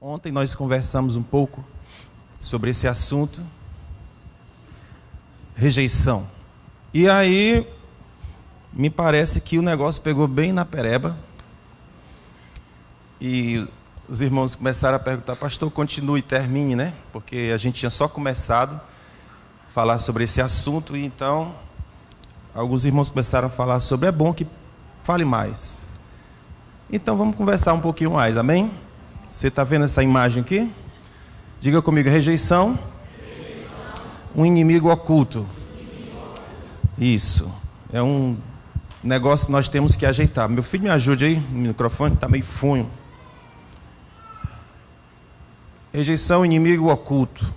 Ontem nós conversamos um pouco sobre esse assunto, rejeição. E aí, me parece que o negócio pegou bem na pereba. E os irmãos começaram a perguntar: pastor, continue e termine, né? Porque a gente tinha só começado a falar sobre esse assunto. E então, alguns irmãos começaram a falar sobre: é bom que fale mais. Então, vamos conversar um pouquinho mais, amém? Você está vendo essa imagem aqui? Diga comigo: rejeição. Um inimigo oculto. Isso. É um negócio que nós temos que ajeitar. Meu filho, me ajude aí. O microfone está meio funho. Rejeição, inimigo oculto.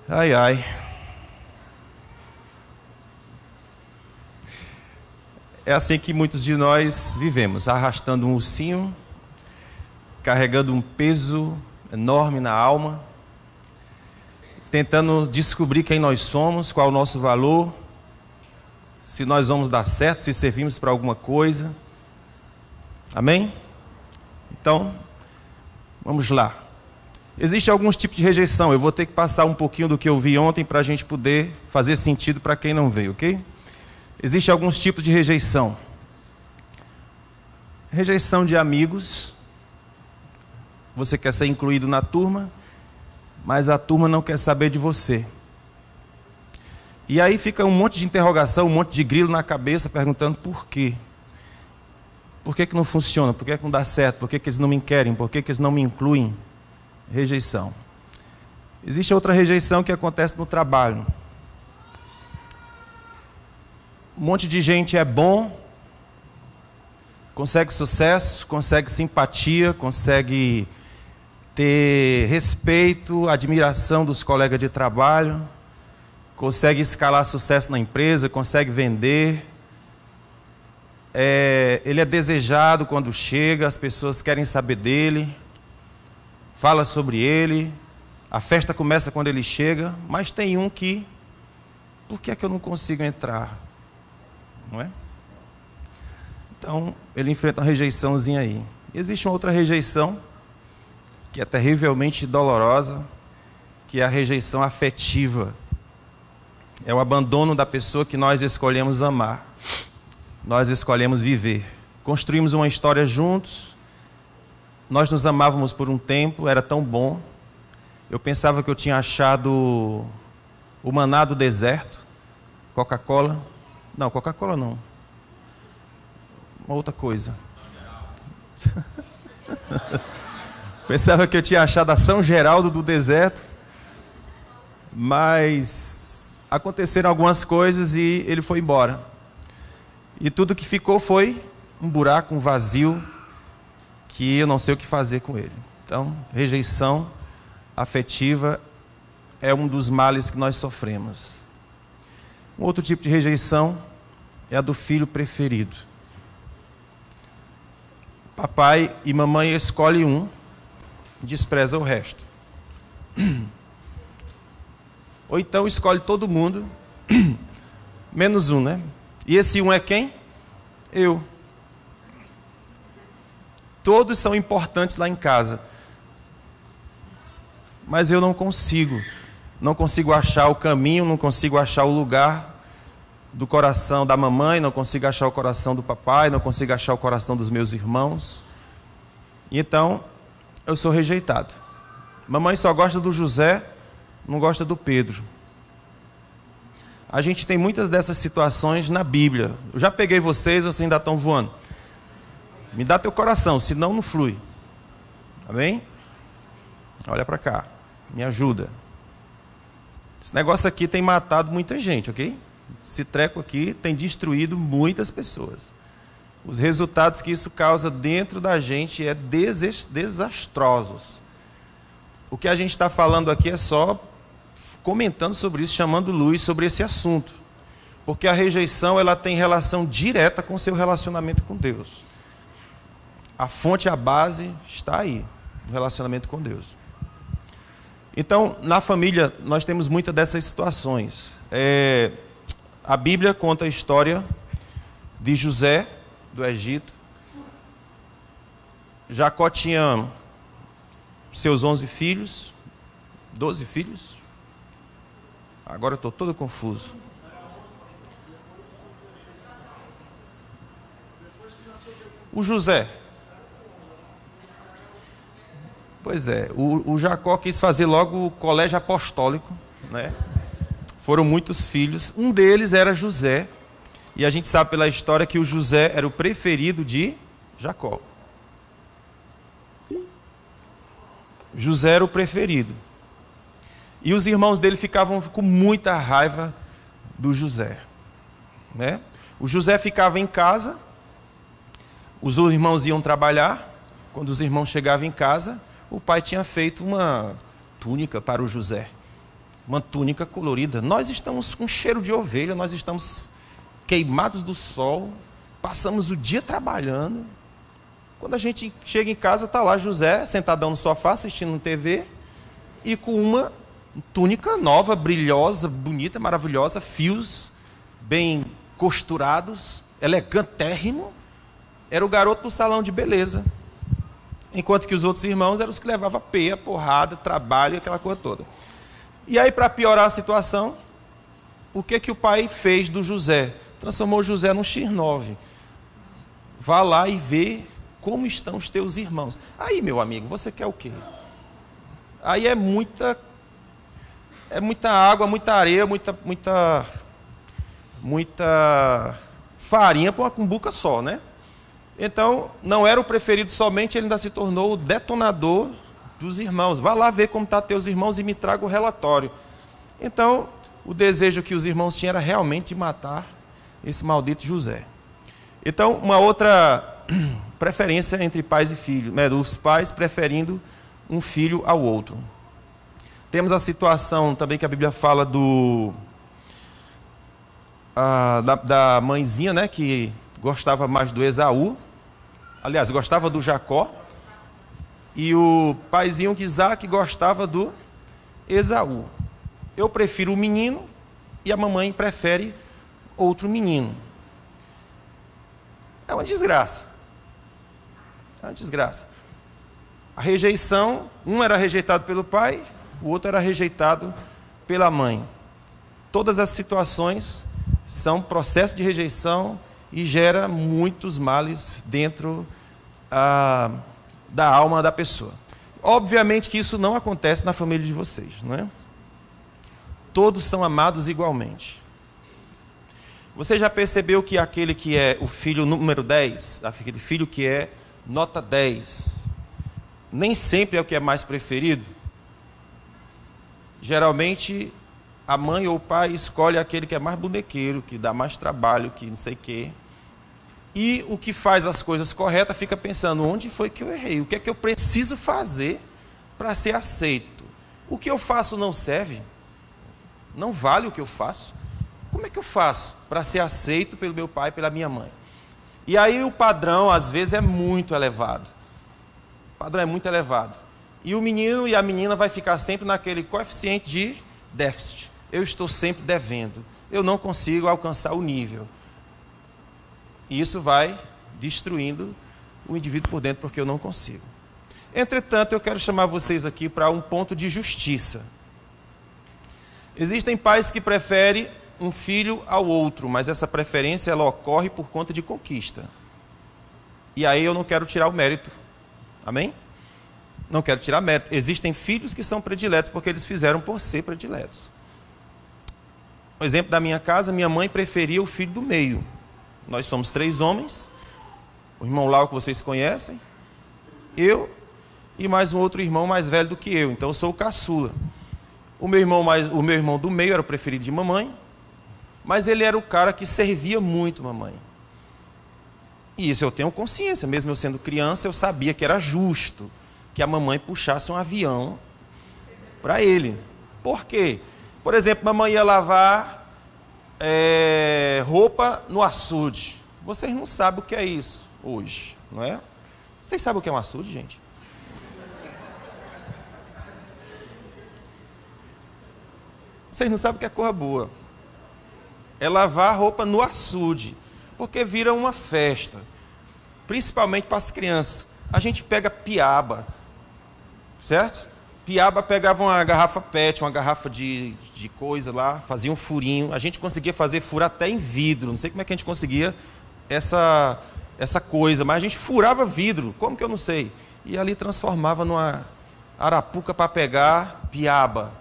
Ai, ai. É assim que muitos de nós vivemos, arrastando um ursinho, carregando um peso enorme na alma, tentando descobrir quem nós somos, qual é o nosso valor, se nós vamos dar certo, se servimos para alguma coisa. Amém? Então, vamos lá. Existem alguns tipos de rejeição. Eu vou ter que passar um pouquinho do que eu vi ontem para a gente poder fazer sentido para quem não veio, ok? Existem alguns tipos de rejeição. Rejeição de amigos. Você quer ser incluído na turma, mas a turma não quer saber de você. E aí fica um monte de interrogação, um monte de grilo na cabeça, perguntando por quê. Por que não funciona? Por que não dá certo? Por que eles não me querem? Por que eles não me incluem? Rejeição. Existe outra rejeição que acontece no trabalho. Um monte de gente é bom, consegue sucesso, consegue simpatia, consegue ter respeito, admiração dos colegas de trabalho, consegue escalar sucesso na empresa, consegue vender. Ele é desejado quando chega, as pessoas querem saber dele, fala sobre ele, a festa começa quando ele chega, mas tem um que, por que é que eu não consigo entrar? Não é? Então, ele enfrenta uma rejeiçãozinha aí. Existe uma outra rejeição, que é terrivelmente dolorosa, que é a rejeição afetiva. É o abandono da pessoa que nós escolhemos amar. Nós escolhemos viver. Construímos uma história juntos. Nós nos amávamos por um tempo, era tão bom. Eu pensava que eu tinha achado o maná do deserto. Coca-Cola. Não, Coca-Cola não. Uma outra coisa. Pensava que eu tinha achado a São Geraldo do deserto. Mas aconteceram algumas coisas e ele foi embora. E tudo que ficou foi um buraco, um vazio, que eu não sei o que fazer com ele. Então, rejeição afetiva é um dos males que nós sofremos. Um outro tipo de rejeição é a do filho preferido. Papai e mamãe escolhem um, despreza o resto. Ou então escolhe todo mundo, menos um, né? E esse um é quem? Eu. Todos são importantes lá em casa. Mas eu não consigo. Não consigo achar o caminho, não consigo achar o lugar do coração da mamãe, não consigo achar o coração do papai, não consigo achar o coração dos meus irmãos. Então, eu sou rejeitado. Mamãe só gosta do José, não gosta do Pedro. A gente tem muitas dessas situações na Bíblia. Eu já peguei vocês, vocês ainda estão voando. Me dá teu coração, senão não flui. Amém? Olha para cá, me ajuda. Esse negócio aqui tem matado muita gente, ok? Esse treco aqui tem destruído muitas pessoas. Os resultados que isso causa dentro da gente é desastrosos. O que a gente está falando aqui é só comentando sobre isso, chamando luz sobre esse assunto. Porque a rejeição, ela tem relação direta com o seu relacionamento com Deus. A fonte, a base está aí, no relacionamento com Deus. Então, na família, nós temos muitas dessas situações. A Bíblia conta a história de José, do Egito. Jacó tinha seus 11 filhos, 12 filhos. Agora eu estou todo confuso. O José. Pois é, o Jacó quis fazer logo o colégio apostólico, né? Foram muitos filhos, um deles era José, e a gente sabe pela história que o José era o preferido de Jacó. José era o preferido. E os irmãos dele ficavam com muita raiva do José, né? O José ficava em casa, os irmãos iam trabalhar. Quando os irmãos chegavam em casa, o pai tinha feito uma túnica para o José, uma túnica colorida. Nós estamos com cheiro de ovelha, nós estamos queimados do sol, passamos o dia trabalhando. Quando a gente chega em casa, está lá José, sentadão no sofá, assistindo TV, e com uma túnica nova, brilhosa, bonita, maravilhosa, fios bem costurados, elegantérrimo. Era o garoto do salão de beleza. Enquanto que os outros irmãos eram os que levavam peia, porrada, trabalho, aquela coisa toda. E aí, para piorar a situação, o que o pai fez do José? Transformou José num X9. Vá lá e vê como estão os teus irmãos. Aí, meu amigo, você quer o quê? Aí é muita água, muita areia, muita farinha para uma cumbuca só, né? Então, não era o preferido somente, ele ainda se tornou o detonador dos irmãos. Vá lá ver como estão teus irmãos e me traga o relatório. Então, o desejo que os irmãos tinham era realmente de matar esse maldito José. Então, uma outra preferência entre pais e filhos, né? Os pais preferindo um filho ao outro. Temos a situação também que a Bíblia fala da mãezinha, né, que gostava mais do Esaú, aliás, gostava do Jacó, e o paizinho de Isaac gostava do Esaú. Eu prefiro o menino e a mamãe prefere outro menino. É uma desgraça. É uma desgraça. A rejeição, um era rejeitado pelo pai, o outro era rejeitado pela mãe. Todas as situações são processo de rejeição e gera muitos males dentro da alma da pessoa. Obviamente que isso não acontece na família de vocês, não é? Todos são amados igualmente. Você já percebeu que aquele que é o filho número 10, aquele filho que é nota 10, nem sempre é o que é mais preferido? Geralmente, a mãe ou o pai escolhe aquele que é mais bonequeiro, que dá mais trabalho, que não sei o quê. E o que faz as coisas corretas fica pensando, onde foi que eu errei? O que é que eu preciso fazer para ser aceito? O que eu faço não serve? Não vale o que eu faço? Como é que eu faço para ser aceito pelo meu pai e pela minha mãe? E aí o padrão, às vezes, é muito elevado. O padrão é muito elevado. E o menino e a menina vai ficar sempre naquele coeficiente de déficit. Eu estou sempre devendo. Eu não consigo alcançar o nível. E isso vai destruindo o indivíduo por dentro, porque eu não consigo. Entretanto, eu quero chamar vocês aqui para um ponto de justiça. Existem pais que preferem um filho ao outro, mas essa preferência ela ocorre por conta de conquista. E aí eu não quero tirar o mérito. Amém? Não quero tirar mérito. Existem filhos que são prediletos porque eles fizeram por ser prediletos. No exemplo da minha casa, minha mãe preferia o filho do meio. Nós somos 3 homens, o irmão Lau que vocês conhecem, eu e mais um outro irmão mais velho do que eu, então eu sou o caçula. O meu irmão do meio era o preferido de mamãe, mas ele era o cara que servia muito mamãe. E isso eu tenho consciência, mesmo eu sendo criança, eu sabia que era justo que a mamãe puxasse um avião para ele. Por quê? Por exemplo, mamãe ia lavar roupa no açude. Vocês não sabem o que é isso hoje, não é? Vocês sabem o que é um açude, gente? Vocês não sabem o que é coisa boa. É lavar roupa no açude, porque vira uma festa, principalmente para as crianças. A gente pega piaba, certo? Piaba pegava uma garrafa PET, uma garrafa de coisa lá, fazia um furinho. A gente conseguia fazer furo até em vidro. Não sei como é que a gente conseguia essa coisa, mas a gente furava vidro. Como que eu não sei? E ali transformava numa arapuca para pegar piaba.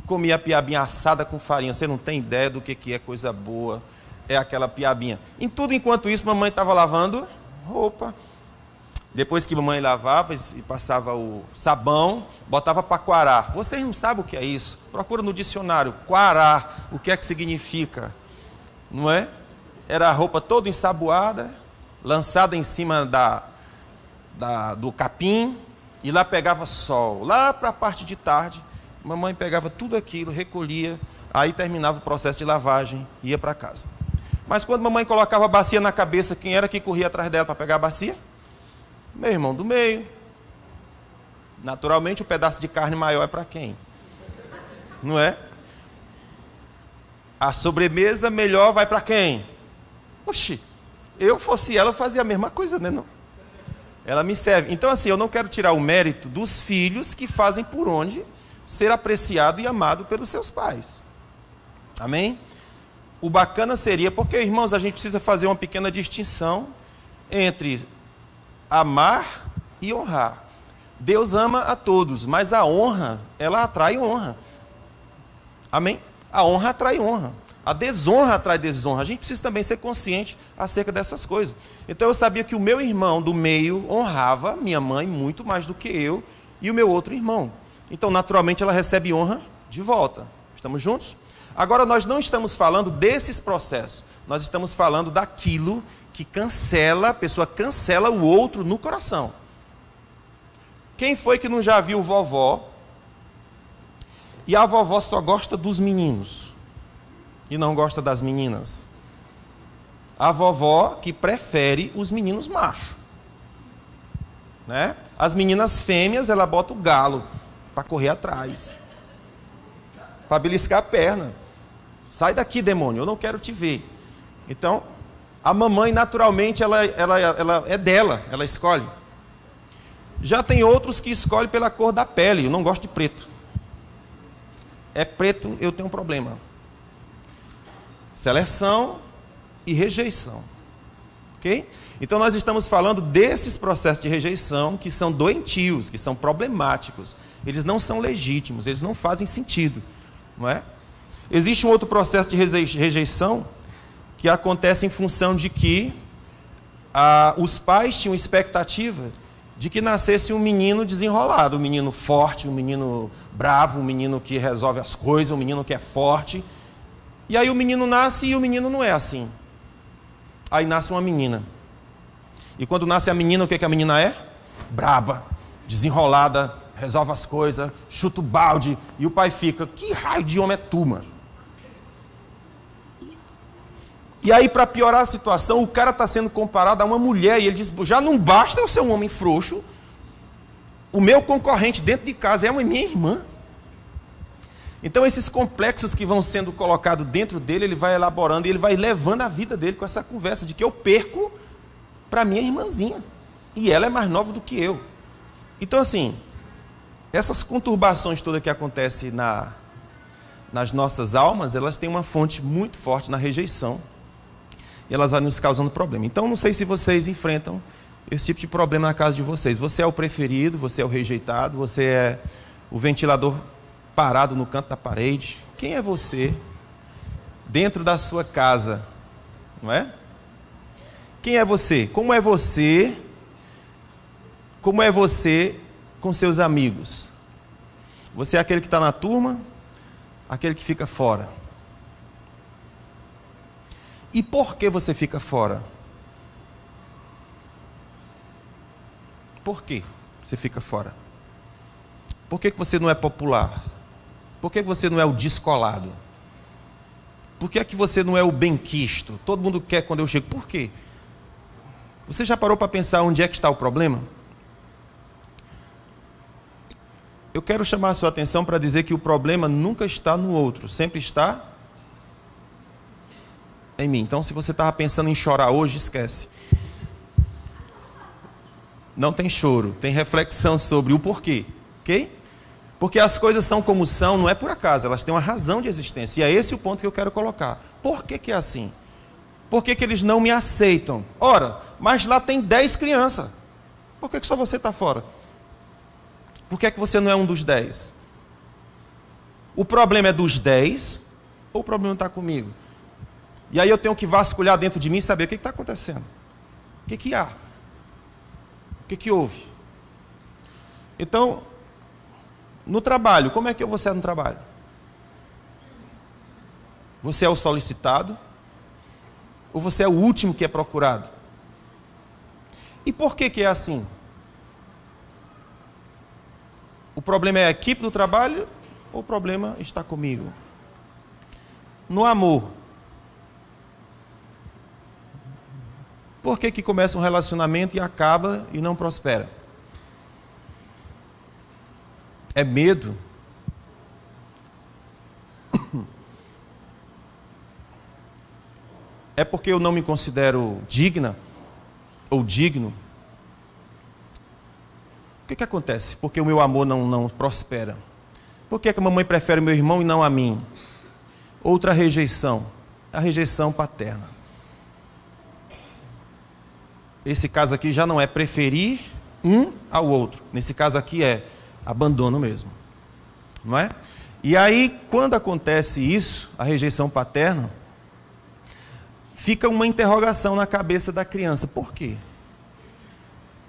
Comia a piabinha assada com farinha. Você não tem ideia do que é coisa boa. É aquela piabinha. Em tudo enquanto isso, mamãe estava lavando roupa. Depois que mamãe lavava e passava o sabão, botava para quarar. Vocês não sabem o que é isso? Procura no dicionário. Quarar, o que é que significa? Não é? Era a roupa toda ensaboada, lançada em cima do capim, e lá pegava sol. Lá para a parte de tarde, mamãe pegava tudo aquilo, recolhia, aí terminava o processo de lavagem e ia para casa. Mas quando mamãe colocava a bacia na cabeça, quem era que corria atrás dela para pegar a bacia? Meu irmão do meio. Naturalmente, o pedaço de carne maior é para quem? Não é? A sobremesa melhor vai para quem? Oxi, eu fosse ela, eu fazia a mesma coisa, né? Não? Ela me serve. Então, assim, eu não quero tirar o mérito dos filhos que fazem por onde ser apreciado e amado pelos seus pais. Amém? O bacana seria, porque, irmãos, a gente precisa fazer uma pequena distinção entre amar e honrar. Deus ama a todos, mas a honra, ela atrai honra. Amém? A honra atrai honra. A desonra atrai desonra. A gente precisa também ser consciente acerca dessas coisas. Então eu sabia que o meu irmão do meio honrava minha mãe muito mais do que eu e o meu outro irmão. Então, naturalmente, ela recebe honra de volta. Estamos juntos? Agora, nós não estamos falando desses processos. Nós estamos falando daquilo que cancela, a pessoa cancela o outro no coração. Quem foi que não já viu vovó? E a vovó só gosta dos meninos e não gosta das meninas. A vovó que prefere os meninos machos, né? As meninas fêmeas, ela bota o galo para correr atrás, para beliscar a perna. Sai daqui, demônio, eu não quero te ver. Então, a mamãe, naturalmente, ela é dela, ela escolhe. Já tem outros que escolhem pela cor da pele. Eu não gosto de preto. É preto, eu tenho um problema. Seleção e rejeição. Ok? Então, nós estamos falando desses processos de rejeição que são doentios, que são problemáticos. Eles não são legítimos, eles não fazem sentido. Não é? Existe um outro processo de rejeição que acontece em função de que os pais tinham expectativa de que nascesse um menino desenrolado, um menino forte, um menino bravo, um menino que resolve as coisas, um menino que é forte. E aí o menino nasce e o menino não é assim. Aí nasce uma menina. E quando nasce a menina, o que a menina é? Braba, desenrolada, resolve as coisas, chuta o balde. E o pai fica, que raio de homem é tu, mano? E aí, para piorar a situação, o cara está sendo comparado a uma mulher, e ele diz, já não basta eu ser um homem frouxo, o meu concorrente dentro de casa é uma minha irmã. Então, esses complexos que vão sendo colocados dentro dele, ele vai elaborando, e ele vai levando a vida dele com essa conversa de que eu perco para minha irmãzinha, e ela é mais nova do que eu. Então, assim, essas conturbações todas que acontecem nas nossas almas, elas têm uma fonte muito forte na rejeição. E elas vão nos causando problema. Então, não sei se vocês enfrentam esse tipo de problema na casa de vocês. Você é o preferido, você é o rejeitado, você é o ventilador parado no canto da parede. Quem é você dentro da sua casa? Não é? Quem é você? Como é você? Como é você com seus amigos? Você é aquele que está na turma? Aquele que fica fora? E por que você fica fora? Por que você fica fora? Por que você não é popular? Por que você não é o descolado? Por que é que você não é o benquisto? Todo mundo quer quando eu chego. Por quê? Você já parou para pensar onde é que está o problema? Eu quero chamar a sua atenção para dizer que o problema nunca está no outro, sempre está em mim. Então, se você estava pensando em chorar hoje, esquece. Não tem choro, tem reflexão sobre o porquê. Ok? Porque as coisas são como são, não é por acaso, elas têm uma razão de existência. E é esse o ponto que eu quero colocar. Por que que é assim? Por que que eles não me aceitam? Ora, mas lá tem 10 crianças. Por que que só você está fora? Por que que você não é um dos 10? O problema é dos 10 ou o problema está comigo? E aí eu tenho que vasculhar dentro de mim e saber o que está acontecendo. O que que há? O que que houve? Então, no trabalho, como é que você é no trabalho? Você é o solicitado? Ou você é o último que é procurado? E por que que é assim? O problema é a equipe do trabalho ou o problema está comigo? No amor. Por que que começa um relacionamento e acaba e não prospera? É medo? É porque eu não me considero digna ou digno? O que que acontece? Porque o meu amor não prospera. Por que a mamãe prefere meu irmão e não a mim? Outra rejeição, a rejeição paterna. Esse caso aqui já não é preferir um ao outro. Nesse caso aqui é abandono mesmo. Não é? E aí, quando acontece isso, a rejeição paterna, fica uma interrogação na cabeça da criança. Por quê?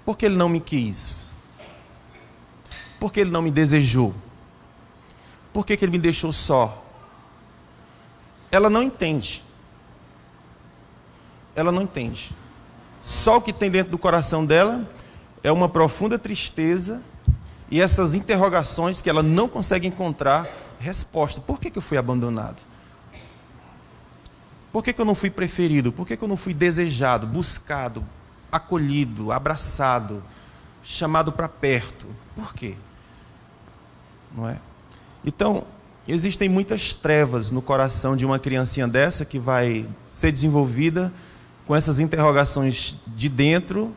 Porque ele não me quis? Porque ele não me desejou? Por que que ele me deixou só? Ela não entende. Ela não entende. Só o que tem dentro do coração dela é uma profunda tristeza e essas interrogações que ela não consegue encontrar resposta. Por que que eu fui abandonado? Por que que eu não fui preferido? Por que que eu não fui desejado, buscado, acolhido, abraçado, chamado para perto? Por quê? Não é? Então, existem muitas trevas no coração de uma criancinha dessa que vai ser desenvolvida com essas interrogações de dentro.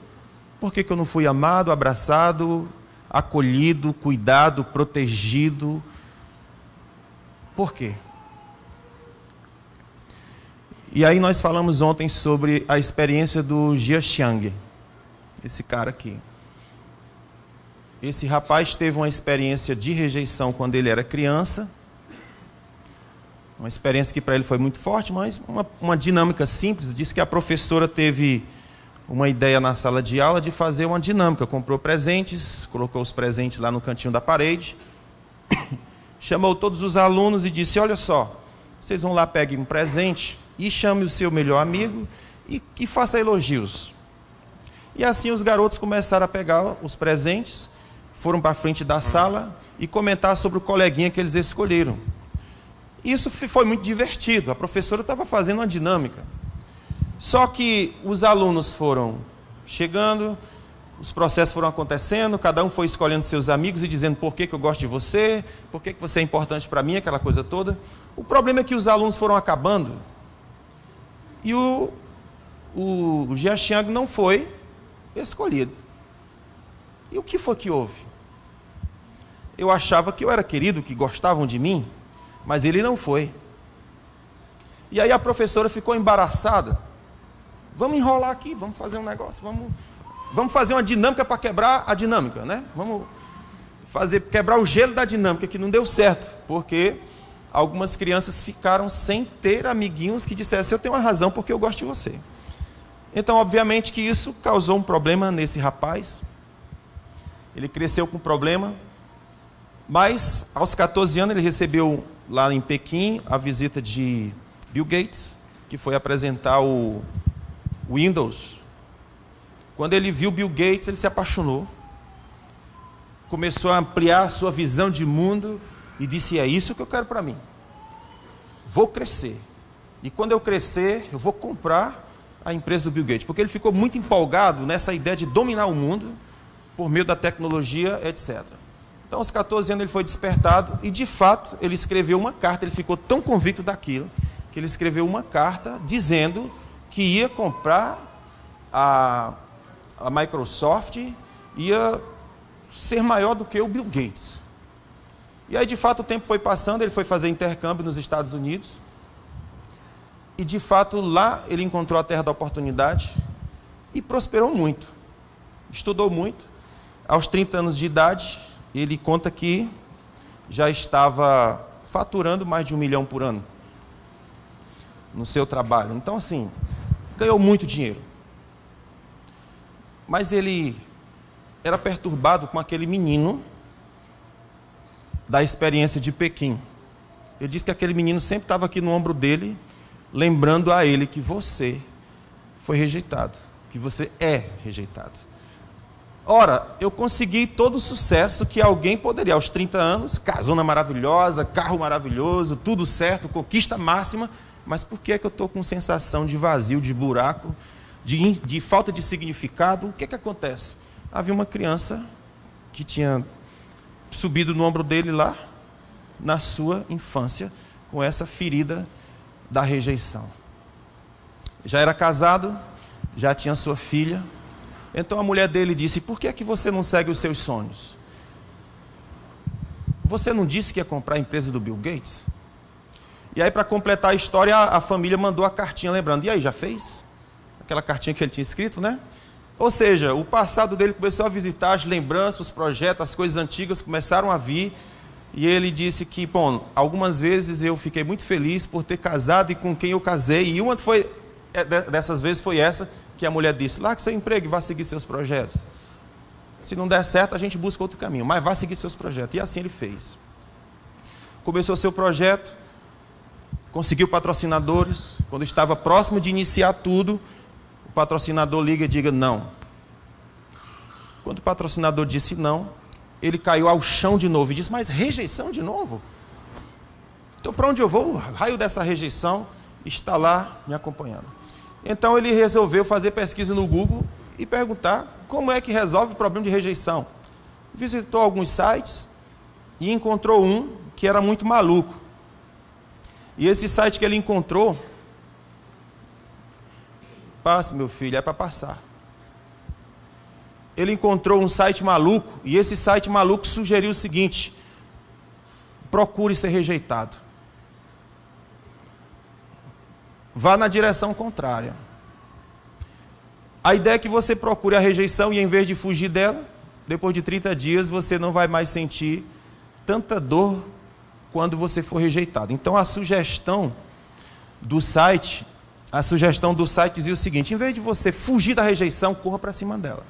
Por que que eu não fui amado, abraçado, acolhido, cuidado, protegido? Por quê? E aí nós falamos ontem sobre a experiência do Jia Xiang, esse cara aqui. Esse rapaz teve uma experiência de rejeição quando ele era criança, uma experiência que para ele foi muito forte, mas uma dinâmica simples. Diz que a professora teve uma ideia na sala de aula de fazer uma dinâmica, comprou presentes, colocou os presentes lá no cantinho da parede, chamou todos os alunos e disse: olha só, vocês vão lá, peguem um presente e chame o seu melhor amigo e faça elogios. E assim os garotos começaram a pegar os presentes, foram para a frente da sala e comentar sobre o coleguinha que eles escolheram. Isso foi muito divertido, a professora estava fazendo uma dinâmica. Só que os alunos foram chegando, os processos foram acontecendo, cada um foi escolhendo seus amigos e dizendo por que que eu gosto de você, por que que você é importante para mim, aquela coisa toda. O problema é que os alunos foram acabando e o Jia Xiang não foi escolhido. E o que foi que houve? Eu achava que eu era querido, que gostavam de mim, mas ele não foi. E aí a professora ficou embaraçada. Vamos enrolar aqui, vamos fazer um negócio, vamos fazer uma dinâmica para quebrar a dinâmica, né? Vamos quebrar o gelo da dinâmica, que não deu certo, porque algumas crianças ficaram sem ter amiguinhos que dissessem: eu tenho uma razão porque eu gosto de você. Então, obviamente que isso causou um problema nesse rapaz. Ele cresceu com problema, mas aos 14 anos ele recebeu lá em Pequim a visita de Bill Gates, que foi apresentar o Windows. Quando ele viu Bill Gates, ele se apaixonou, começou a ampliar a sua visão de mundo e disse: é isso que eu quero para mim. Vou crescer. E quando eu crescer, eu vou comprar a empresa do Bill Gates. Porque ele ficou muito empolgado nessa ideia de dominar o mundo por meio da tecnologia, etc. Então, aos 14 anos, ele foi despertado e, de fato, ele escreveu uma carta. Ele ficou tão convicto daquilo que ele escreveu uma carta dizendo que ia comprar a Microsoft, ia ser maior do que o Bill Gates. E aí, de fato, o tempo foi passando, ele foi fazer intercâmbio nos Estados Unidos. E, de fato, lá ele encontrou a terra da oportunidade e prosperou muito. Estudou muito. Aos 30 anos de idade, ele conta que já estava faturando mais de 1 milhão por ano no seu trabalho. Então, assim, ganhou muito dinheiro. Mas ele era perturbado com aquele menino da experiência de Pequim. Ele disse que aquele menino sempre estava aqui no ombro dele, lembrando a ele que você foi rejeitado, que você é rejeitado. Ora, eu consegui todo o sucesso que alguém poderia. Aos 30 anos, casona maravilhosa, carro maravilhoso, tudo certo, conquista máxima, mas por que é que eu estou com sensação de vazio, de buraco, de falta de significado? O que é que acontece? Havia uma criança que tinha subido no ombro dele lá, na sua infância, com essa ferida da rejeição. Já era casado, já tinha sua filha. Então a mulher dele disse: por que é que você não segue os seus sonhos? Você não disse que ia comprar a empresa do Bill Gates? E aí, para completar a história, a família mandou a cartinha lembrando. E aí, já fez? Aquela cartinha que ele tinha escrito, né? Ou seja, o passado dele começou a visitar, as lembranças, os projetos, as coisas antigas começaram a vir. E ele disse que, bom, algumas vezes eu fiquei muito feliz por ter casado e com quem eu casei. E uma dessas vezes foi essa que a mulher disse: largue seu emprego e vá seguir seus projetos. Se não der certo, a gente busca outro caminho, mas vá seguir seus projetos. E assim ele fez. Começou seu projeto, conseguiu patrocinadores. Quando estava próximo de iniciar tudo, o patrocinador liga e diga não. Quando o patrocinador disse não, ele caiu ao chão de novo e disse: mas rejeição de novo? Então, para onde eu vou? O raio dessa rejeição está lá me acompanhando. Então, ele resolveu fazer pesquisa no Google e perguntar como é que resolve o problema de rejeição. Visitou alguns sites e encontrou um que era muito maluco. E esse site que ele encontrou, passe, meu filho, é para passar. Ele encontrou um site maluco, e esse site maluco sugeriu o seguinte: procure ser rejeitado. Vá na direção contrária. A ideia é que você procure a rejeição e, em vez de fugir dela, depois de 30 dias você não vai mais sentir tanta dor quando você for rejeitado. Então, a sugestão do site dizia o seguinte: em vez de você fugir da rejeição, corra para cima dela.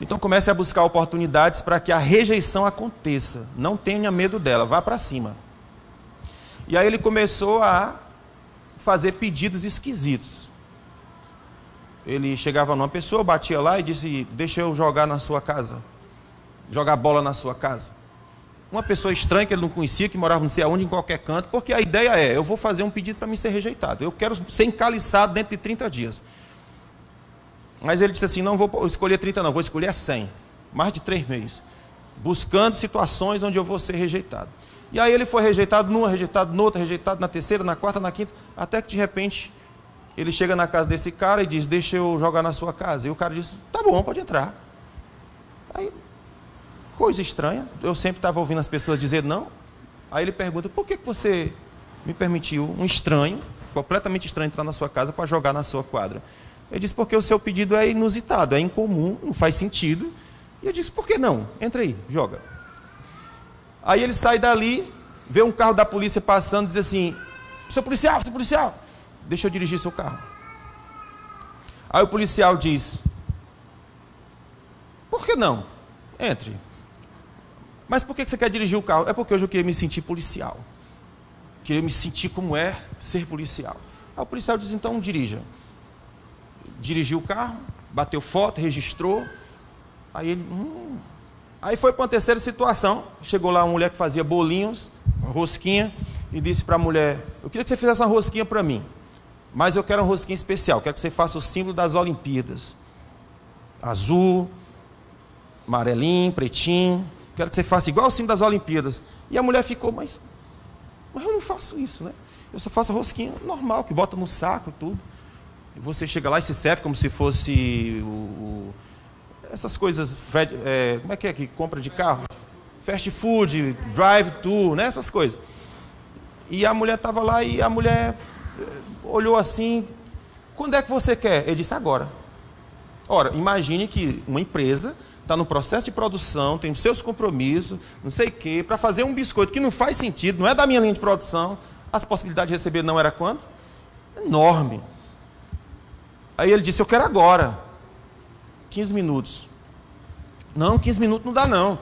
Então comece a buscar oportunidades para que a rejeição aconteça. Não tenha medo dela, vá para cima. E aí ele começou a fazer pedidos esquisitos. Ele chegava numa pessoa, batia lá e disse: deixa eu jogar na sua casa, jogar bola na sua casa. Uma pessoa estranha que ele não conhecia, que morava não sei aonde, em qualquer canto, porque a ideia é: eu vou fazer um pedido para mim ser rejeitado. Eu quero ser encaliçado dentro de 30 dias. Mas ele disse assim: não vou escolher 30 não, vou escolher 100. Mais de 3 meses. Buscando situações onde eu vou ser rejeitado. E aí ele foi rejeitado numa, rejeitado noutra, rejeitado na terceira, na quarta, na quinta, até que de repente ele chega na casa desse cara e diz: deixa eu jogar na sua casa. E o cara diz: tá bom, pode entrar. Aí, coisa estranha, eu sempre estava ouvindo as pessoas dizer não. Aí ele pergunta: por que você me permitiu, um estranho, completamente estranho, entrar na sua casa para jogar na sua quadra? Ele disse: porque o seu pedido é inusitado, é incomum, não faz sentido. E eu disse: por que não? Entra aí, joga. Aí ele sai dali, vê um carro da polícia passando, diz assim: seu policial, deixa eu dirigir seu carro. Aí o policial diz: por que não? Entre. Mas por que você quer dirigir o carro? É porque hoje eu queria me sentir policial. Queria me sentir como é ser policial. Aí o policial diz: então dirija. Dirigiu o carro, bateu foto, registrou. Aí ele... Aí foi para uma terceira situação. Chegou lá uma mulher que fazia bolinhos, uma rosquinha, e disse para a mulher: eu queria que você fizesse uma rosquinha para mim, mas eu quero uma rosquinha especial. Quero que você faça o símbolo das Olimpíadas. Azul, amarelinho, pretinho. Quero que você faça igual o símbolo das Olimpíadas. E a mulher ficou: mas eu não faço isso, né? Eu só faço a rosquinha normal, que bota no saco e tudo. E você chega lá e se serve como se fosse essas coisas, como é que compra de carro? Fast food, drive-thru, né? Essas coisas. E a mulher estava lá e a mulher olhou assim, quando é que você quer? Ele disse, agora. Ora, imagine que uma empresa está no processo de produção, tem os seus compromissos, não sei o quê, para fazer um biscoito que não faz sentido, não é da minha linha de produção, as possibilidades de receber não era quanto? Enorme. Aí ele disse, eu quero agora. 15 minutos. Não, 15 minutos não dá não.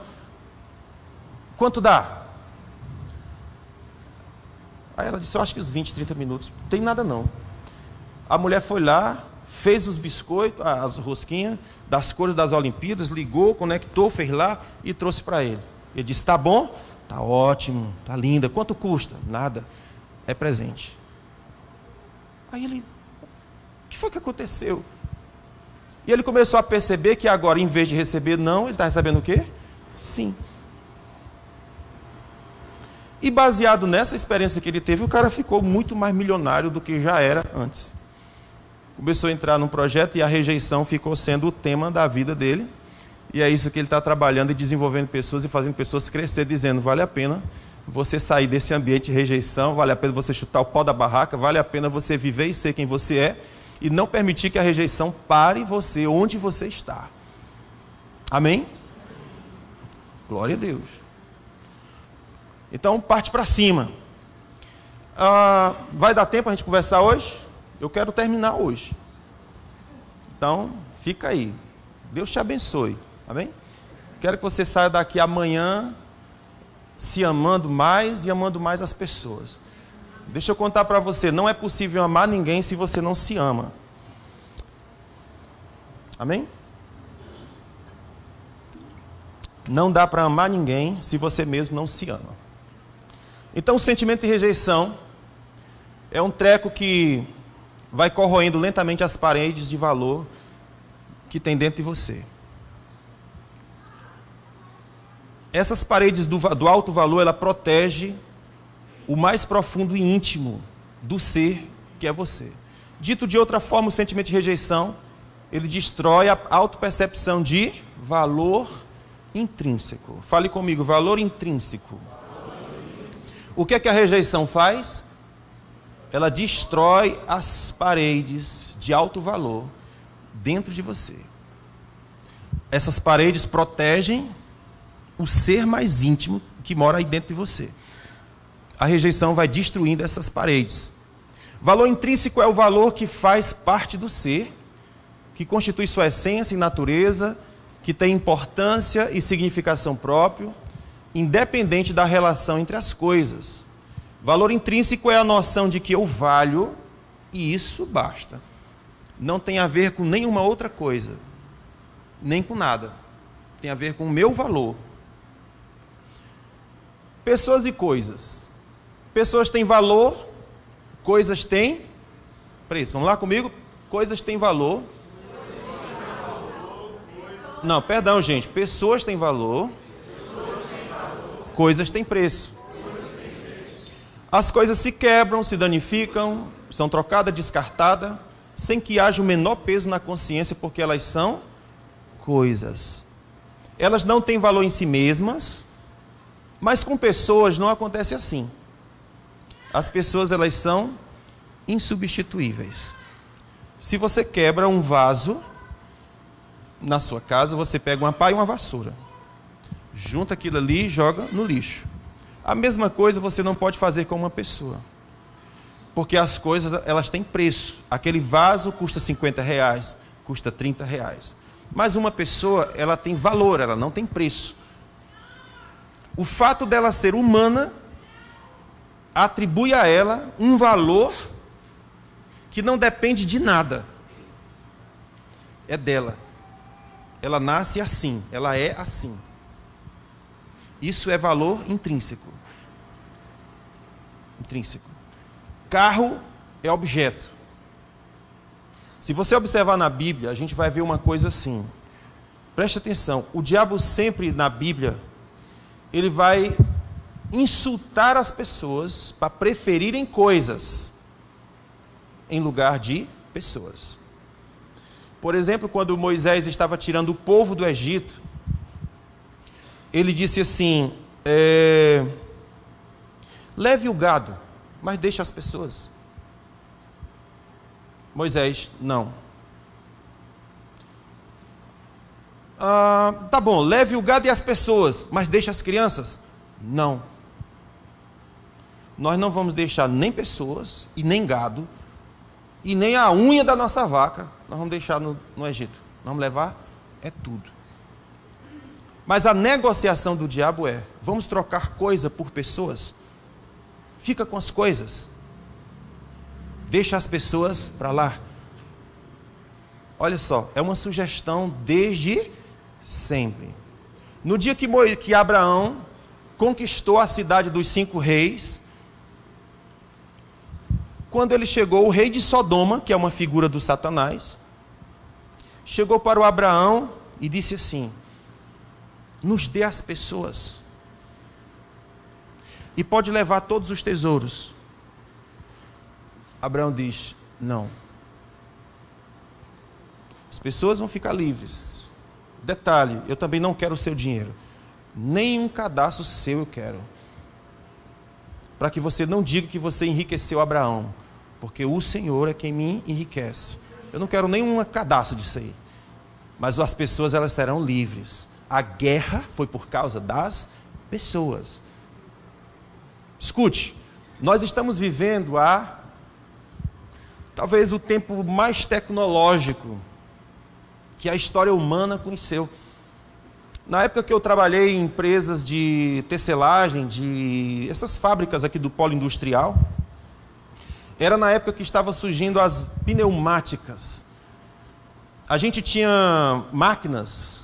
Quanto dá? Aí ela disse, eu acho que uns 20, 30 minutos. Não tem nada não. A mulher foi lá, fez os biscoitos, as rosquinhas, das cores das Olimpíadas, ligou, conectou, fez lá e trouxe para ele. Ele disse, tá bom? Tá ótimo, tá linda. Quanto custa? Nada. É presente. Aí ele, o que foi que aconteceu? E ele começou a perceber que agora, em vez de receber não, ele está recebendo o quê? Sim. E baseado nessa experiência que ele teve, o cara ficou muito mais milionário do que já era antes. Começou a entrar num projeto e a rejeição ficou sendo o tema da vida dele. E é isso que ele está trabalhando e desenvolvendo pessoas e fazendo pessoas crescer, dizendo, vale a pena você sair desse ambiente de rejeição, vale a pena você chutar o pau da barraca, vale a pena você viver e ser quem você é, e não permitir que a rejeição pare você onde você está. Amém? Glória a Deus. Então, parte para cima. Vai dar tempo a gente conversar hoje? Eu quero terminar hoje. Então, fica aí. Deus te abençoe. Amém? Quero que você saia daqui amanhã se amando mais e amando mais as pessoas. Deixa eu contar para você, não é possível amar ninguém se você não se ama. Amém? Não dá para amar ninguém se você mesmo não se ama. Então o sentimento de rejeição é um treco que vai corroendo lentamente as paredes de valor que tem dentro de você. Essas paredes do alto valor, ela protege o mais profundo e íntimo do ser, que é você. Dito de outra forma, o sentimento de rejeição, ele destrói a autopercepção de valor intrínseco. Fale comigo, valor intrínseco. O que é que a rejeição faz? Ela destrói as paredes de alto valor dentro de você. Essas paredes protegem o ser mais íntimo que mora aí dentro de você. A rejeição vai destruindo essas paredes. Valor intrínseco é o valor que faz parte do ser, que constitui sua essência e natureza, que tem importância e significação próprio, independente da relação entre as coisas. Valor intrínseco é a noção de que eu valho e isso basta. Não tem a ver com nenhuma outra coisa, nem com nada. Tem a ver com o meu valor. Pessoas e coisas. Pessoas têm valor, coisas têm preço. Vamos lá comigo? Coisas têm valor. Não, perdão, gente. Pessoas têm valor, coisas têm preço. As coisas se quebram, se danificam, são trocadas, descartadas, sem que haja o menor peso na consciência, porque elas são coisas. Elas não têm valor em si mesmas, mas com pessoas não acontece assim. As pessoas, elas são insubstituíveis. Se você quebra um vaso na sua casa, você pega uma pá e uma vassoura, junta aquilo ali e joga no lixo. A mesma coisa você não pode fazer com uma pessoa, porque as coisas, elas têm preço. Aquele vaso custa R$50, custa R$30, mas uma pessoa, ela tem valor, ela não tem preço. O fato dela ser humana atribui a ela um valor que não depende de nada, é dela. Ela nasce assim, ela é assim. Isso é valor intrínseco. Intrínseco. Carro é objeto. Se você observar na Bíblia, a gente vai ver uma coisa assim. Preste atenção, o diabo sempre na Bíblia, ele vai insultar as pessoas para preferirem coisas em lugar de pessoas. Por exemplo, quando Moisés estava tirando o povo do Egito, ele disse assim, leve o gado, mas deixe as pessoas. Moisés, não. Tá bom, leve o gado e as pessoas, mas deixe as crianças. Não. Nós não vamos deixar nem pessoas, e nem gado, e nem a unha da nossa vaca, nós vamos deixar no Egito. Nós vamos levar tudo. Mas a negociação do diabo vamos trocar coisa por pessoas? Fica com as coisas. Deixa as pessoas para lá. Olha só, é uma sugestão desde sempre. No dia que Abraão conquistou a cidade dos 5 reis, quando ele chegou, o rei de Sodoma, que é uma figura do Satanás, chegou para o Abraão e disse assim, nos dê as pessoas, e pode levar todos os tesouros. Abraão diz, não. As pessoas vão ficar livres. Detalhe, eu também não quero o seu dinheiro. Nenhum cadastro seu eu quero. Para que você não diga que você enriqueceu Abraão. Porque o Senhor é quem me enriquece. Eu não quero nenhum cadastro disso aí. Mas as pessoas, elas serão livres. A guerra foi por causa das pessoas. Escute, nós estamos vivendo talvez o tempo mais tecnológico que a história humana conheceu. Na época que eu trabalhei em empresas de tecelagem, essas fábricas aqui do polo industrial, era na época que estavam surgindo as pneumáticas. A gente tinha máquinas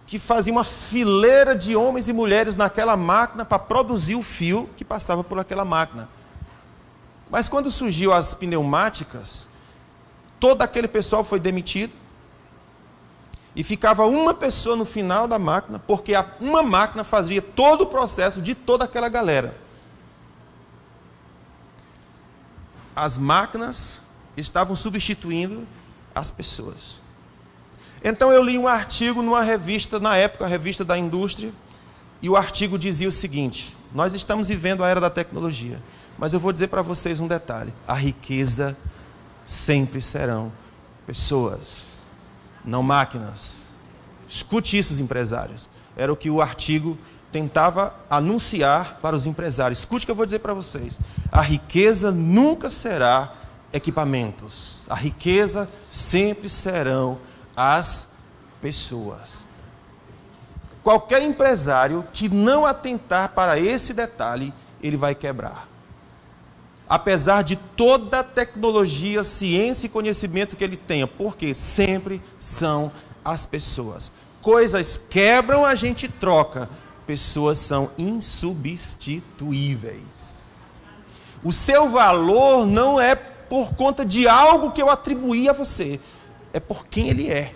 que faziam uma fileira de homens e mulheres naquela máquina para produzir o fio que passava por aquela máquina. Mas quando surgiu as pneumáticas, todo aquele pessoal foi demitido e ficava uma pessoa no final da máquina, porque uma máquina fazia todo o processo de toda aquela galera. As máquinas estavam substituindo as pessoas. Então eu li um artigo numa revista, na época, a revista da indústria, e o artigo dizia o seguinte: nós estamos vivendo a era da tecnologia, mas eu vou dizer para vocês um detalhe: a riqueza sempre serão pessoas, não máquinas. Escute isso, os empresários. Era o que o artigo tentava anunciar para os empresários. Escute o que eu vou dizer para vocês: a riqueza nunca será equipamentos, a riqueza sempre serão as pessoas. Qualquer empresário que não atentar para esse detalhe, ele vai quebrar. Apesar de toda a tecnologia, ciência e conhecimento que ele tenha, porque sempre são as pessoas. Coisas quebram, a gente troca. Pessoas são insubstituíveis. O seu valor não é por conta de algo que eu atribuí a você, é por quem ele é.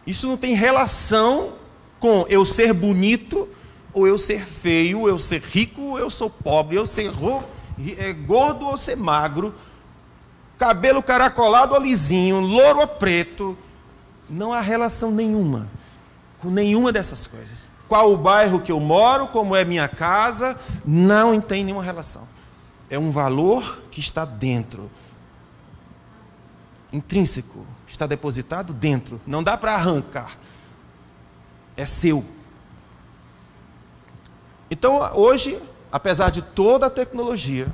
Isso não tem relação com eu ser bonito, ou eu ser feio, eu ser rico, ou eu sou pobre, eu ser gordo ou ser magro, cabelo caracolado ou lisinho, louro ou preto. Não há relação nenhuma com nenhuma dessas coisas. Qual o bairro que eu moro, como é minha casa, não tem nenhuma relação. É um valor que está dentro, intrínseco, está depositado dentro, não dá para arrancar, é seu. Então hoje, apesar de toda a tecnologia,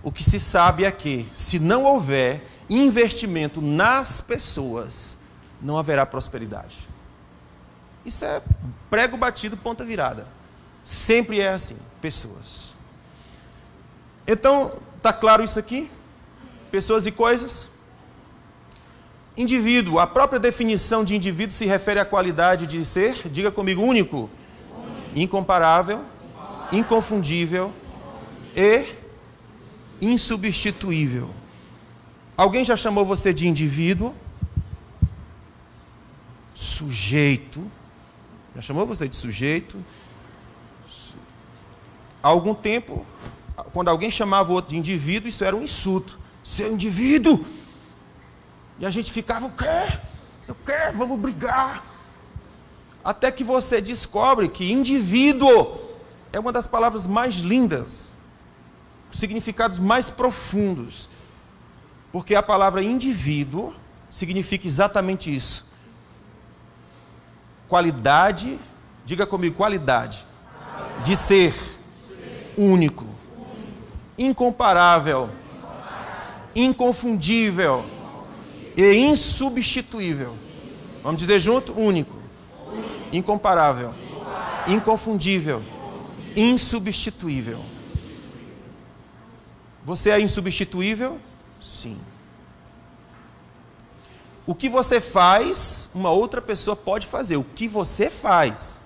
o que se sabe é que, se não houver investimento nas pessoas, não haverá prosperidade. Isso é prego batido, ponta virada. Sempre é assim, pessoas. Então, está claro isso aqui? Pessoas e coisas? Indivíduo, a própria definição de indivíduo se refere à qualidade de ser, diga comigo, único, incomparável, inconfundível e insubstituível. Alguém já chamou você de indivíduo? Sujeito. Já chamou você de sujeito? Há algum tempo, quando alguém chamava o outro de indivíduo, isso era um insulto. Seu indivíduo! E a gente ficava, o quê? Vamos brigar. Até que você descobre que indivíduo é uma das palavras mais lindas, significados mais profundos. Porque a palavra indivíduo significa exatamente isso. Qualidade, diga comigo, qualidade de ser único, incomparável, inconfundível e insubstituível. Vamos dizer junto? Único, incomparável, inconfundível, insubstituível. Você é insubstituível? Sim. O que você faz, uma outra pessoa pode fazer. O que você faz.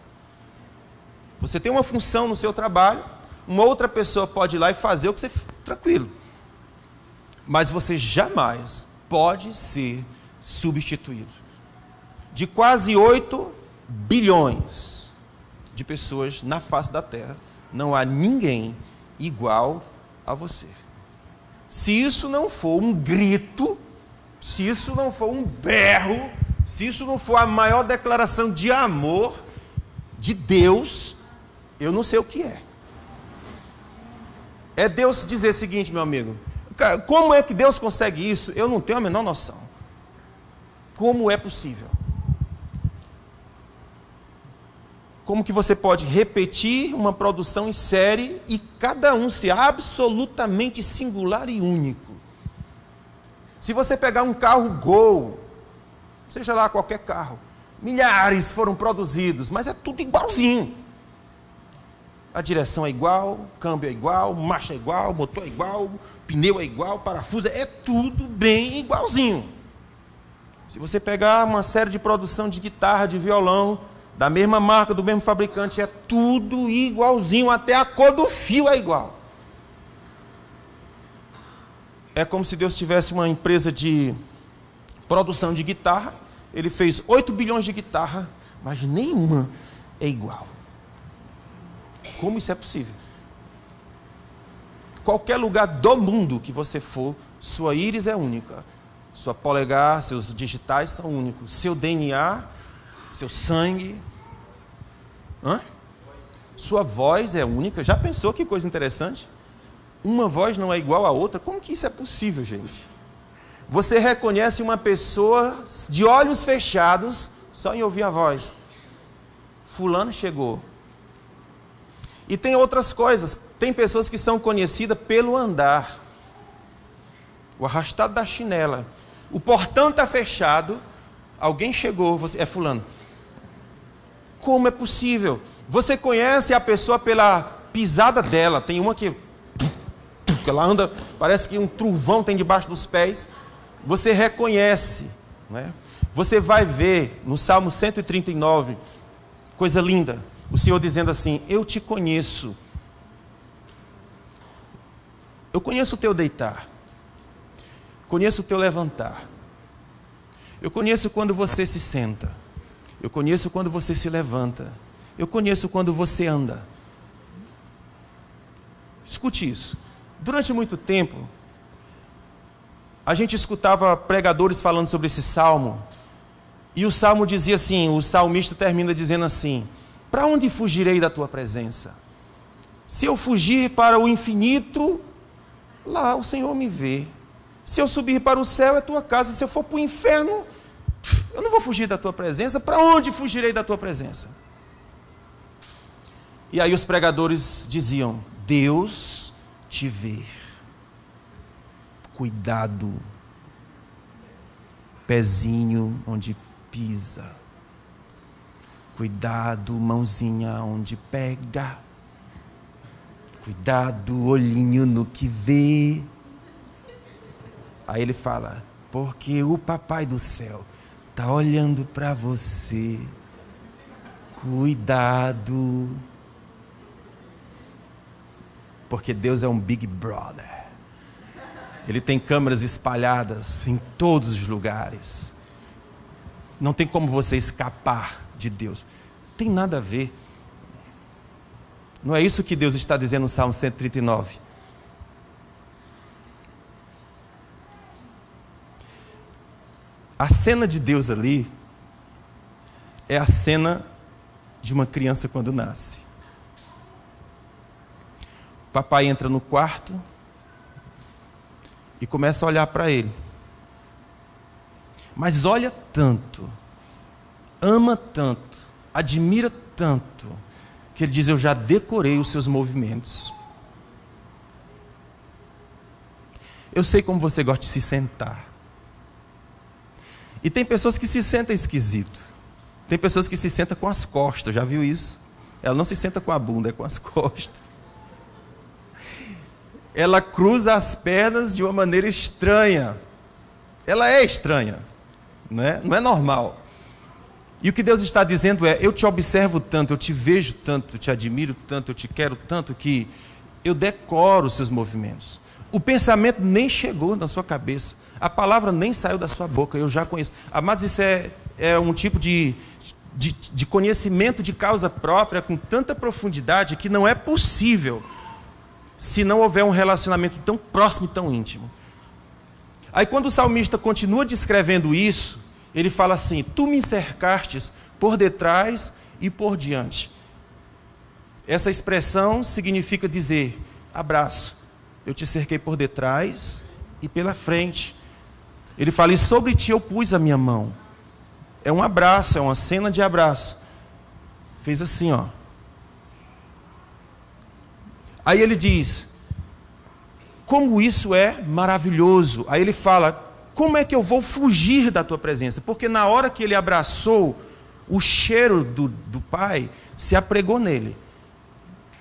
Você tem uma função no seu trabalho, uma outra pessoa pode ir lá e fazer o que você... Tranquilo. Mas você jamais pode ser substituído. De quase 8 bilhões de pessoas na face da Terra, não há ninguém igual a você. Se isso não for um grito, se isso não for um berro, se isso não for a maior declaração de amor de Deus, eu não sei o que é. É Deus dizer o seguinte, meu amigo, como é que Deus consegue isso? Eu não tenho a menor noção. Como é possível? Como que você pode repetir uma produção em série e cada um ser absolutamente singular e único? Se você pegar um carro Gol, seja lá qualquer carro, milhares foram produzidos, mas é tudo igualzinho. A direção é igual, câmbio é igual, marcha é igual, motor é igual, pneu é igual, parafuso, é tudo bem igualzinho. Se você pegar uma série de produção de guitarra, de violão, da mesma marca, do mesmo fabricante, é tudo igualzinho, até a cor do fio é igual. É como se Deus tivesse uma empresa de produção de guitarra, ele fez 8 bilhões de guitarra, mas nenhuma é igual. Como isso é possível? Qualquer lugar do mundo que você for, sua íris é única, sua polegar, seus digitais são únicos, seu DNA, seu sangue, sua voz é única. Já pensou que coisa interessante? Uma voz não é igual à outra. Como que isso é possível, gente? Você reconhece uma pessoa de olhos fechados só em ouvir a voz. Fulano chegou. E tem outras coisas. Tem pessoas que são conhecidas pelo andar. O arrastado da chinela. O portão está fechado. Alguém chegou. É fulano. Como é possível? Você conhece a pessoa pela pisada dela. Tem uma que ela anda, parece que um trovão tem debaixo dos pés. Você reconhece, né? Você vai ver no Salmo 139, coisa linda, o Senhor dizendo assim: eu te conheço. Eu conheço o teu deitar. Conheço o teu levantar. Eu conheço quando você se senta. Eu conheço quando você se levanta. Eu conheço quando você anda. Escute isso. Durante muito tempo, a gente escutava pregadores falando sobre esse salmo. E o salmo dizia assim, o salmista termina dizendo assim: para onde fugirei da tua presença? Se eu fugir para o infinito, lá o Senhor me vê. Se eu subir para o céu, é tua casa. Se eu for para o inferno, eu não vou fugir da tua presença. Para onde fugirei da tua presença? E aí os pregadores diziam: Deus te vê. Cuidado. Pezinho onde pisa. Cuidado, mãozinha onde pega. Cuidado, olhinho no que vê. Aí ele fala: porque o papai do céu está olhando para você. Cuidado. Porque Deus é um Big Brother. Ele tem câmeras espalhadas em todos os lugares. Não tem como você escapar de Deus. Não tem nada a ver. Não é isso que Deus está dizendo no Salmo 139. A cena de Deus ali é a cena de uma criança quando nasce. O papai entra no quarto e começa a olhar para ele. Mas olha tanto, ama tanto, admira tanto, que ele diz: eu já decorei os seus movimentos. Eu sei como você gosta de se sentar. E tem pessoas que se sentem esquisito. Tem pessoas que se sentam com as costas, já viu isso? Ela não se senta com a bunda, é com as costas. Ela cruza as pernas de uma maneira estranha. Ela é estranha, né? Não é normal. E o que Deus está dizendo é: eu te observo tanto, eu te vejo tanto, eu te admiro tanto, eu te quero tanto, que eu decoro os seus movimentos. O pensamento nem chegou na sua cabeça, a palavra nem saiu da sua boca, eu já conheço. Amados, isso é um tipo de conhecimento de causa própria com tanta profundidade que não é possível se não houver um relacionamento tão próximo e tão íntimo. Aí quando o salmista continua descrevendo isso, ele fala assim: tu me cercastes por detrás e por diante. Essa expressão significa dizer: abraço, eu te cerquei por detrás e pela frente. Ele fala: e sobre ti eu pus a minha mão. É um abraço, é uma cena de abraço. Fez assim, ó. Aí ele diz: como isso é maravilhoso. Aí ele fala: como é que eu vou fugir da tua presença? Porque na hora que ele abraçou, o cheiro do Pai se apregou nele.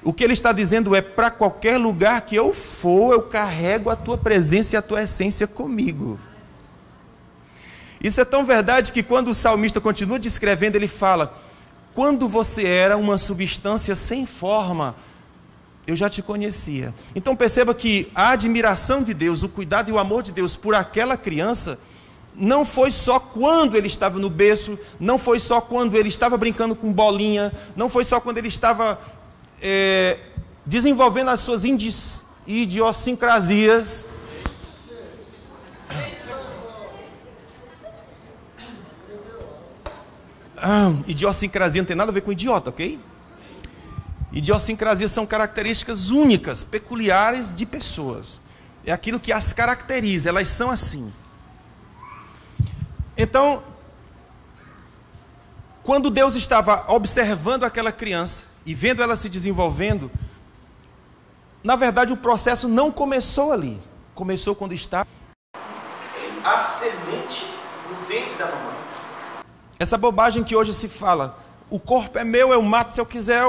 O que ele está dizendo é: para qualquer lugar que eu for, eu carrego a tua presença e a tua essência comigo. Isso é tão verdade que quando o salmista continua descrevendo, ele fala: quando você era uma substância sem forma, eu já te conhecia. Então perceba que a admiração de Deus, o cuidado e o amor de Deus por aquela criança, não foi só quando ele estava no berço, não foi só quando ele estava brincando com bolinha, não foi só quando ele estava desenvolvendo as suas idiosincrasias. Idiosincrasia não tem nada a ver com idiota, ok? Idiosincrasias são características únicas, peculiares de pessoas. É aquilo que as caracteriza, elas são assim. Então, quando Deus estava observando aquela criança e vendo ela se desenvolvendo, na verdade o processo não começou ali. Começou quando está a semente no ventre da mamãe. Essa bobagem que hoje se fala: o corpo é meu, eu mato se eu quiser.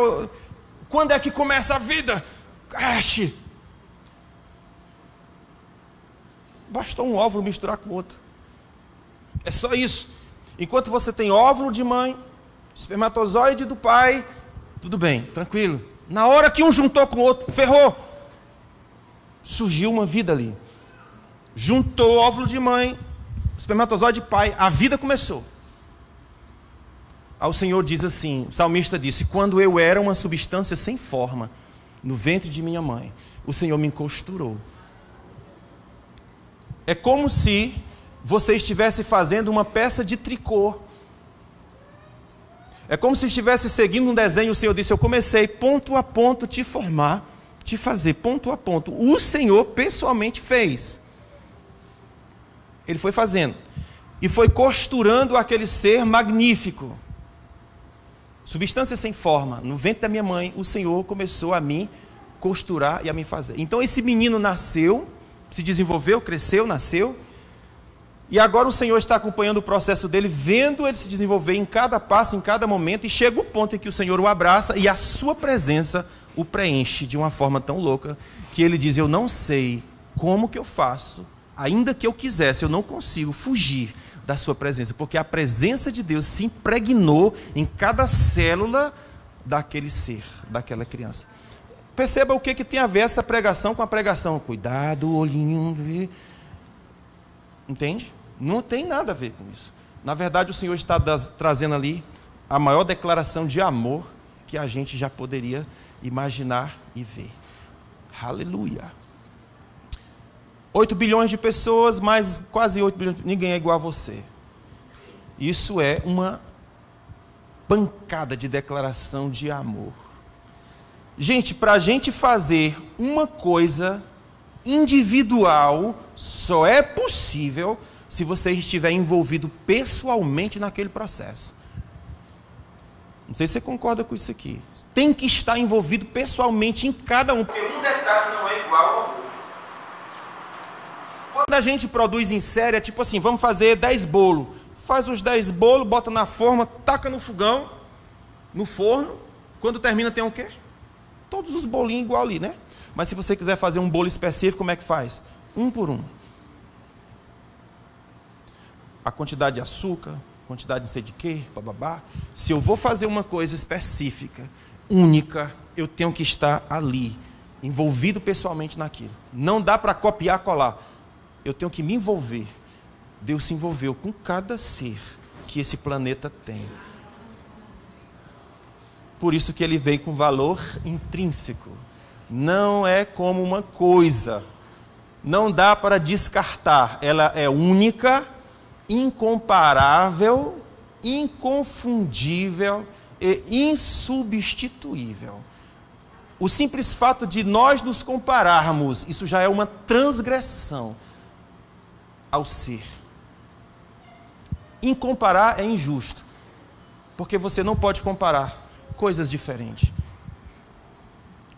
Quando é que começa a vida? Bastou um óvulo misturar com o outro. É só isso. Enquanto você tem óvulo de mãe, espermatozoide do pai, tudo bem, tranquilo. Na hora que um juntou com o outro, ferrou. Surgiu uma vida ali. Juntou óvulo de mãe, espermatozoide de pai, a vida começou. Aí o Senhor diz assim, o salmista disse: quando eu era uma substância sem forma, no ventre de minha mãe, o Senhor me costurou. É como se você estivesse fazendo uma peça de tricô. É como se estivesse seguindo um desenho. O Senhor disse: eu comecei ponto a ponto te formar, te fazer ponto a ponto. O Senhor pessoalmente fez. Ele foi fazendo. E foi costurando aquele ser magnífico. Substância sem forma, no ventre da minha mãe, o Senhor começou a me costurar e a me fazer. Então esse menino nasceu, se desenvolveu, cresceu, nasceu, e agora o Senhor está acompanhando o processo dele, vendo ele se desenvolver em cada passo, em cada momento, e chega o ponto em que o Senhor o abraça e a sua presença o preenche de uma forma tão louca, que ele diz: eu não sei como que eu faço, ainda que eu quisesse, eu não consigo fugir da sua presença, porque a presença de Deus se impregnou em cada célula daquele ser, daquela criança. Perceba o que tem a ver essa pregação com a pregação. Cuidado, olhinho. Entende? Não tem nada a ver com isso. Na verdade, o Senhor está trazendo ali a maior declaração de amor que a gente já poderia imaginar e ver. Aleluia. 8 bilhões de pessoas, mais quase 8 bilhões, ninguém é igual a você. Isso é uma pancada de declaração de amor. Gente, para a gente fazer uma coisa individual, só é possível se você estiver envolvido pessoalmente naquele processo. Não sei se você concorda com isso aqui. Tem que estar envolvido pessoalmente em cada um, porque um detalhe não é igual ao outro. Quando a gente produz em série, é tipo assim, vamos fazer 10 bolos. Faz os 10 bolos, bota na forma, taca no fogão, no forno. Quando termina tem o quê? Todos os bolinhos igual ali, né? Mas se você quiser fazer um bolo específico, como é que faz? Um por um. A quantidade de açúcar, quantidade de não sei de quê, bababá. Se eu vou fazer uma coisa específica, única, eu tenho que estar ali, envolvido pessoalmente naquilo. Não dá para copiar, colar. Eu tenho que me envolver. Deus se envolveu com cada ser que esse planeta tem. Por isso que ele veio com valor intrínseco. Não é como uma coisa. Não dá para descartar. Ela é única, incomparável, inconfundível e insubstituível. O simples fato de nós nos compararmos, isso já é uma transgressão ao ser. Incomparar é injusto, porque você não pode comparar coisas diferentes.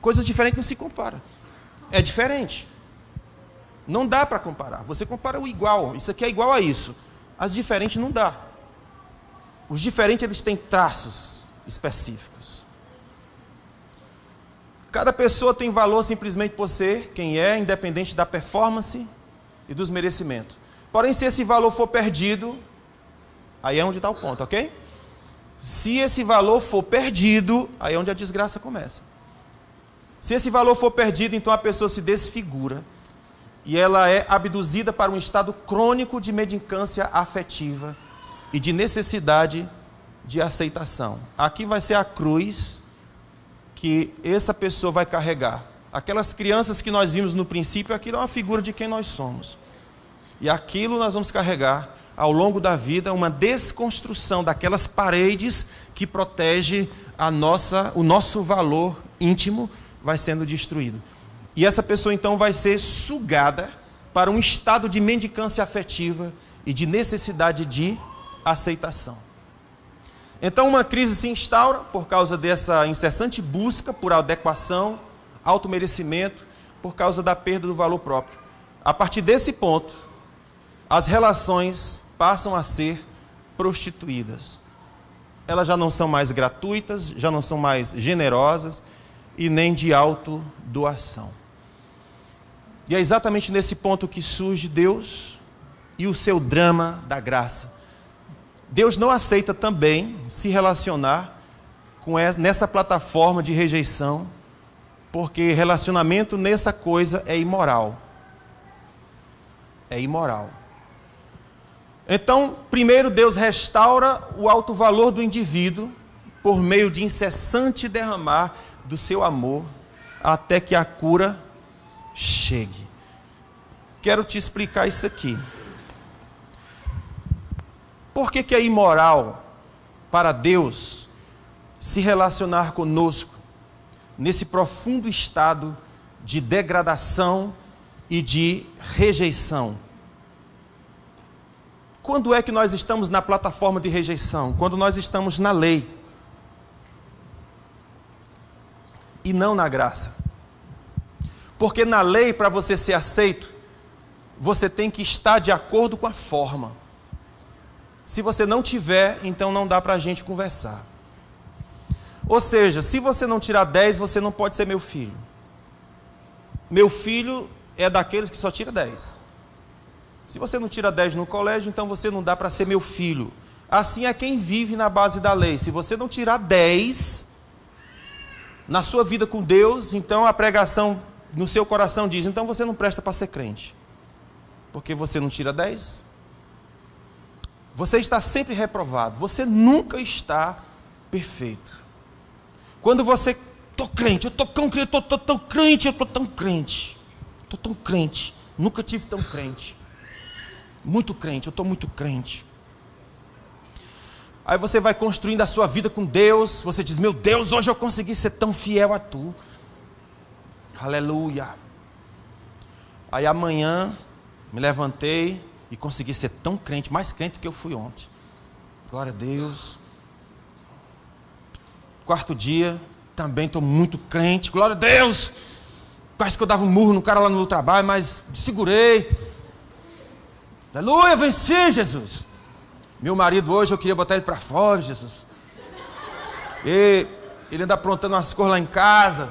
Coisas diferentes não se comparam. É diferente. Não dá para comparar. Você compara o igual. Isso aqui é igual a isso. As diferentes não dá. Os diferentes, eles têm traços específicos. Cada pessoa tem valor simplesmente por ser quem é, independente da performance e dos merecimentos. Porém, se esse valor for perdido, aí é onde está o ponto, ok? Se esse valor for perdido, aí é onde a desgraça começa. Se esse valor for perdido, então a pessoa se desfigura e ela é abduzida para um estado crônico de mendicância afetiva e de necessidade de aceitação. Aqui vai ser a cruz que essa pessoa vai carregar. Aquelas crianças que nós vimos no princípio, aquilo é uma figura de quem nós somos. E aquilo nós vamos carregar ao longo da vida, uma desconstrução daquelas paredes que protege o nosso valor íntimo vai sendo destruído. E essa pessoa então vai ser sugada para um estado de mendicância afetiva e de necessidade de aceitação. Então uma crise se instaura por causa dessa incessante busca por adequação, automerecimento, por causa da perda do valor próprio. A partir desse ponto, as relações passam a ser prostituídas. Elas já não são mais gratuitas, já não são mais generosas e nem de autodoação. E é exatamente nesse ponto que surge Deus e o seu drama da graça. Deus não aceita também se relacionar nessa plataforma de rejeição, porque relacionamento nessa coisa é imoral. É imoral. Então, primeiro Deus restaura o alto valor do indivíduo por meio de incessante derramar do seu amor até que a cura chegue. Quero te explicar isso aqui. Por que é imoral para Deus se relacionar conosco nesse profundo estado de degradação e de rejeição? Quando é que nós estamos na plataforma de rejeição? Quando nós estamos na lei e não na graça. Porque na lei, para você ser aceito, você tem que estar de acordo com a forma. Se você não tiver, então não dá para a gente conversar. Ou seja, se você não tirar 10, você não pode ser meu filho. Meu filho é daqueles que só tira 10. Se você não tira 10 no colégio, então você não dá para ser meu filho. Assim é quem vive na base da lei. Se você não tirar 10 na sua vida com Deus, então a pregação no seu coração diz, então você não presta para ser crente. Porque você não tira 10. Você está sempre reprovado. Você nunca está perfeito. Quando você, estou crente, eu estou tão crente, eu estou tão crente, eu estou tão crente. Estou tão crente. Nunca tive tão crente. Muito crente, eu estou muito crente. Aí você vai construindo a sua vida com Deus. Você diz, meu Deus, hoje eu consegui ser tão fiel a tu. Aleluia. Aí amanhã me levantei e consegui ser tão crente, mais crente do que eu fui ontem. Glória a Deus. Quarto dia, também estou muito crente. Glória a Deus. Quase que eu dava um murro no cara lá no meu trabalho, mas segurei. Aleluia, venci, Jesus. Meu marido hoje, eu queria botar ele para fora, Jesus. E ele anda aprontando umas coisas lá em casa.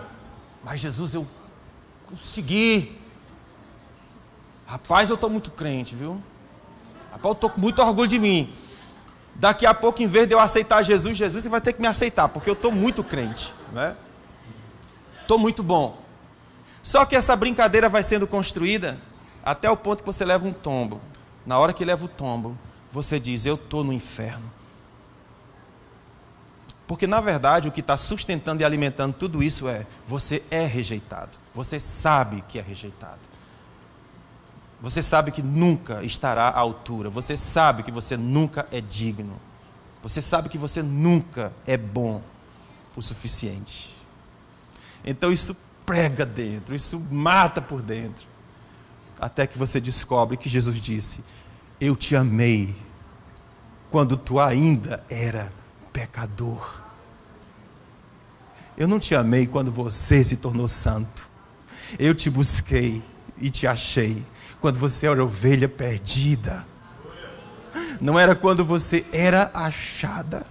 Mas Jesus, eu consegui. Rapaz, eu estou muito crente, viu? Rapaz, eu estou com muito orgulho de mim. Daqui a pouco, em vez de eu aceitar Jesus, você vai ter que me aceitar, porque eu estou muito crente, né? Estou muito bom. Só que essa brincadeira vai sendo construída até o ponto que você leva um tombo. Na hora que leva o tombo, você diz, eu estou no inferno. Porque, na verdade, o que está sustentando e alimentando tudo isso é, você é rejeitado. Você sabe que é rejeitado. Você sabe que nunca estará à altura. Você sabe que você nunca é digno. Você sabe que você nunca é bom o suficiente. Então isso prega dentro, isso mata por dentro. Até que você descobre que Jesus disse, eu te amei quando tu ainda era pecador. Eu não te amei quando você se tornou santo. Eu te busquei e te achei quando você era ovelha perdida. Não era quando você era achada.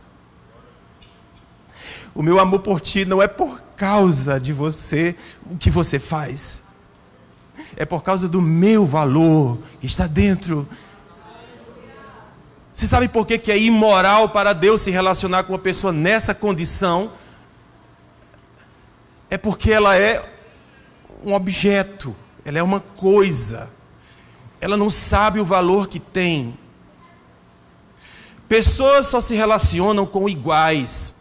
O meu amor por ti não é por causa de você, o que você faz. É por causa do meu valor que está dentro. Você sabe por que é imoral para Deus se relacionar com uma pessoa nessa condição? É porque ela é um objeto, ela é uma coisa. Ela não sabe o valor que tem. Pessoas só se relacionam com iguais.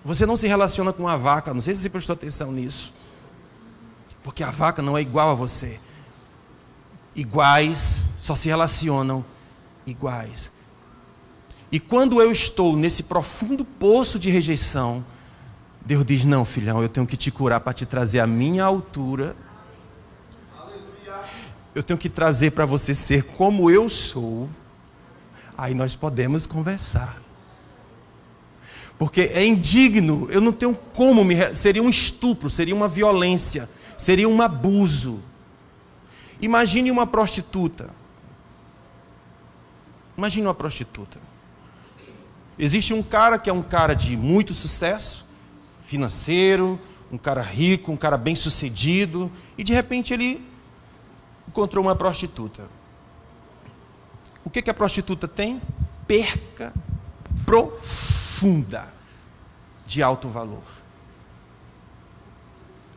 Você não se relaciona com uma vaca, não sei se você prestou atenção nisso. Porque a vaca não é igual a você. Iguais só se relacionam iguais. E quando eu estou nesse profundo poço de rejeição, Deus diz, não, filhão, eu tenho que te curar para te trazer à minha altura. Eu tenho que trazer para você ser como eu sou. Aí nós podemos conversar. Porque é indigno, eu não tenho como seria um estupro, seria uma violência, seria um abuso. Imagine uma prostituta. Imagine uma prostituta. Existe um cara que é um cara de muito sucesso financeiro, um cara rico, um cara bem sucedido, e de repente ele encontrou uma prostituta. O que a prostituta tem? Perca profunda de alto valor.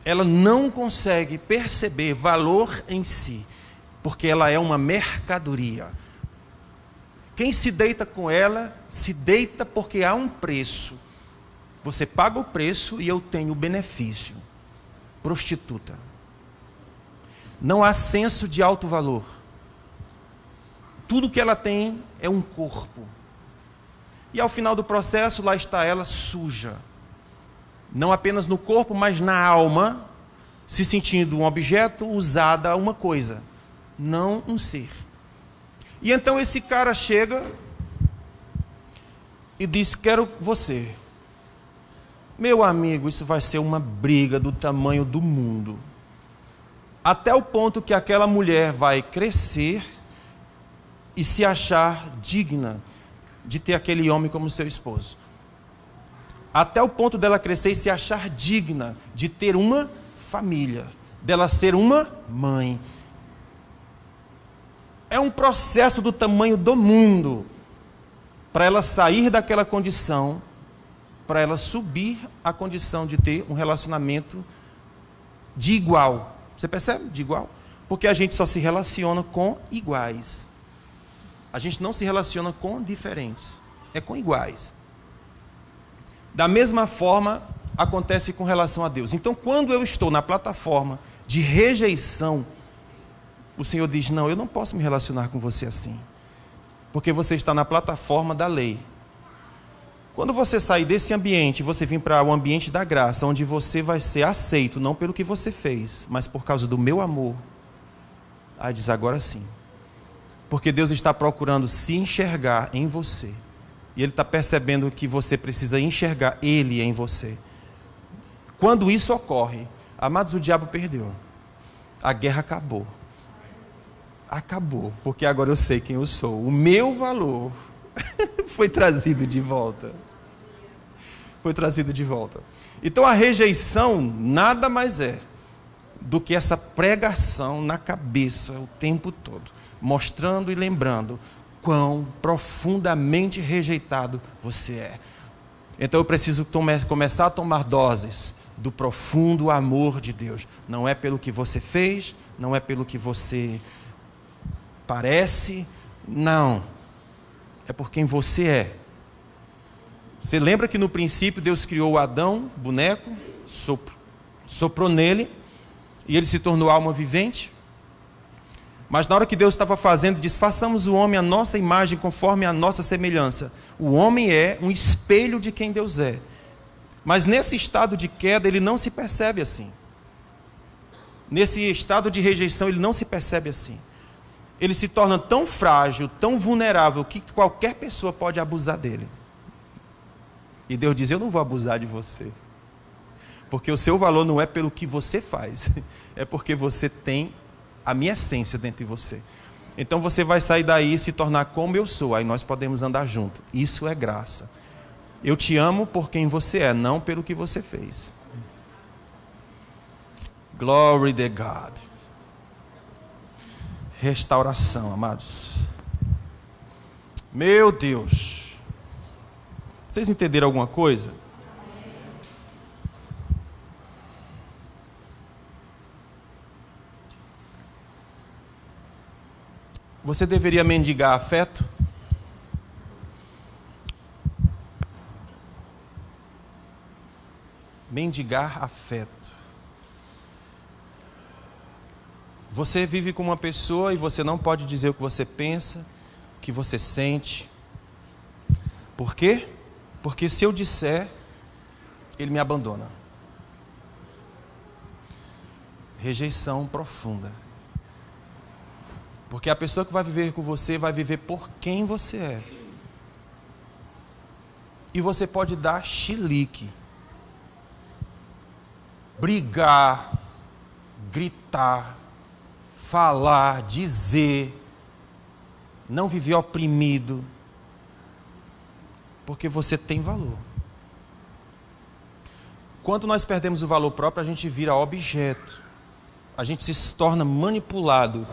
Ela não consegue perceber valor em si, porque ela é uma mercadoria. Quem se deita com ela, se deita porque há um preço. Você paga o preço e eu tenho o benefício. Prostituta. Não há senso de alto valor. Tudo que ela tem é um corpo. E ao final do processo, lá está ela suja. Não apenas no corpo, mas na alma, se sentindo um objeto usado a uma coisa, não um ser. E então esse cara chega e diz, quero você. Meu amigo, isso vai ser uma briga do tamanho do mundo. Até o ponto que aquela mulher vai crescer e se achar digna de ter aquele homem como seu esposo. Até o ponto dela crescer e se achar digna de ter uma família, dela ser uma mãe. É um processo do tamanho do mundo para ela sair daquela condição, para ela subir à condição de ter um relacionamento de igual. Você percebe? De igual. Porque a gente só se relaciona com iguais. A gente não se relaciona com diferentes. É com iguais. Da mesma forma, acontece com relação a Deus. Então, quando eu estou na plataforma de rejeição, o Senhor diz, não, eu não posso me relacionar com você assim. Porque você está na plataforma da lei. Quando você sair desse ambiente, você vir para o ambiente da graça, onde você vai ser aceito, não pelo que você fez, mas por causa do meu amor. Aí diz, agora sim. Porque Deus está procurando se enxergar em você. E Ele está percebendo que você precisa enxergar Ele em você. Quando isso ocorre, amados, o diabo perdeu. A guerra acabou. Acabou, porque agora eu sei quem eu sou. O meu valor foi trazido de volta. Foi trazido de volta. Então a rejeição nada mais é do que essa pregação na cabeça o tempo todo, mostrando e lembrando quão profundamente rejeitado você é. Então eu preciso começar a tomar doses do profundo amor de Deus. Não é pelo que você fez, não é pelo que você parece, não. É por quem você é. Você lembra que no princípio Deus criou o Adão, boneco, soprou nele, e ele se tornou alma vivente? Mas na hora que Deus estava fazendo, disse, façamos o homem à nossa imagem, conforme a nossa semelhança. O homem é um espelho de quem Deus é. Mas nesse estado de queda, ele não se percebe assim. Nesse estado de rejeição, ele não se percebe assim. Ele se torna tão frágil, tão vulnerável, que qualquer pessoa pode abusar dele. E Deus diz, eu não vou abusar de você. Porque o seu valor não é pelo que você faz, é porque você tem a minha essência dentro de você. Então você vai sair daí e se tornar como eu sou, aí nós podemos andar juntos. Isso é graça. Eu te amo por quem você é, não pelo que você fez. Glory to God. Restauração, amados. Meu Deus. Vocês entenderam alguma coisa? Você deveria mendigar afeto? Mendigar afeto. Você vive com uma pessoa e você não pode dizer o que você pensa, o que você sente. Por quê? Porque se eu disser, ele me abandona. Rejeição profunda. Porque a pessoa que vai viver com você vai viver por quem você é. E você pode dar chilique, brigar, gritar, falar, dizer, não viver oprimido, porque você tem valor. Quando nós perdemos o valor próprio, a gente vira objeto, a gente se torna manipulado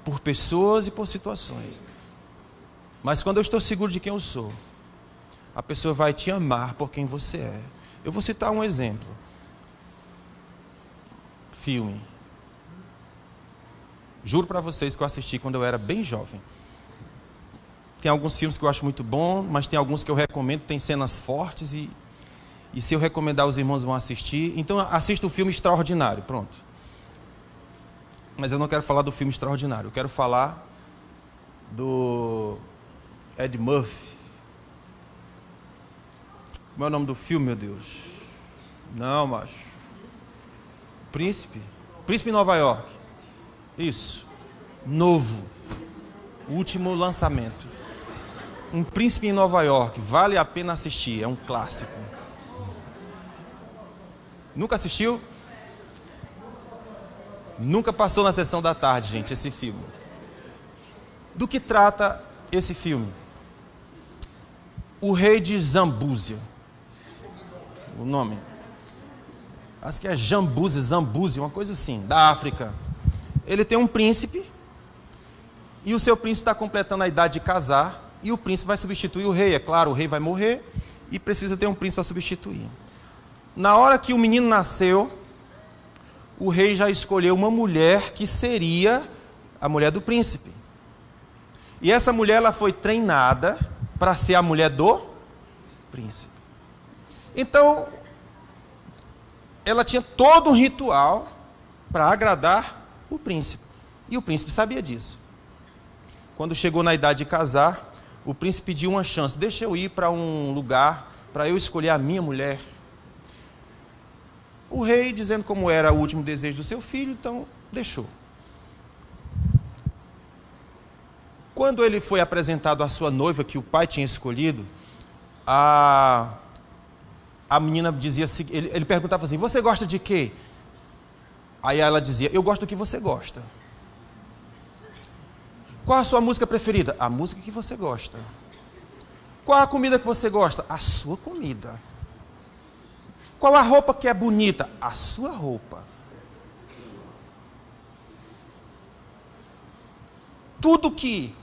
por pessoas e por situações. Mas quando eu estou seguro de quem eu sou, a pessoa vai te amar por quem você é. Eu vou citar um exemplo. Filme. Juro para vocês que eu assisti quando eu era bem jovem. Tem alguns filmes que eu acho muito bom, mas tem alguns que eu recomendo, tem cenas fortes e se eu recomendar, os irmãos vão assistir. Então assista o filme Extraordinário, pronto. Mas eu não quero falar do filme Extraordinário, eu quero falar do Ed Murphy. Como é o nome do filme, meu Deus? Não, macho. Príncipe em Nova York. Isso. Novo. Último lançamento. Um Príncipe em Nova York. Vale a pena assistir. É um clássico. Nunca assistiu? Nunca passou na sessão da tarde, gente, esse filme. Do que trata esse filme? O rei de Zambúzia. O nome. Acho que é Zambuzi, uma coisa assim, da África. Ele tem um príncipe, e o seu príncipe está completando a idade de casar, e o príncipe vai substituir o rei. É claro, o rei vai morrer, e precisa ter um príncipe para substituir. Na hora que o menino nasceu, o rei já escolheu uma mulher que seria a mulher do príncipe. E essa mulher, ela foi treinada para ser a mulher do príncipe. Então, ela tinha todo um ritual para agradar o príncipe. E o príncipe sabia disso. Quando chegou na idade de casar, o príncipe pediu uma chance. Deixa eu ir para um lugar para eu escolher a minha mulher. O rei, dizendo como era o último desejo do seu filho, então deixou. Quando ele foi apresentado à sua noiva, que o pai tinha escolhido, a menina dizia assim, ele perguntava assim, você gosta de quê? Aí ela dizia, eu gosto do que você gosta. Qual a sua música preferida? A música que você gosta. Qual a comida que você gosta? A sua comida. Qual a roupa que é bonita? A sua roupa. Tudo que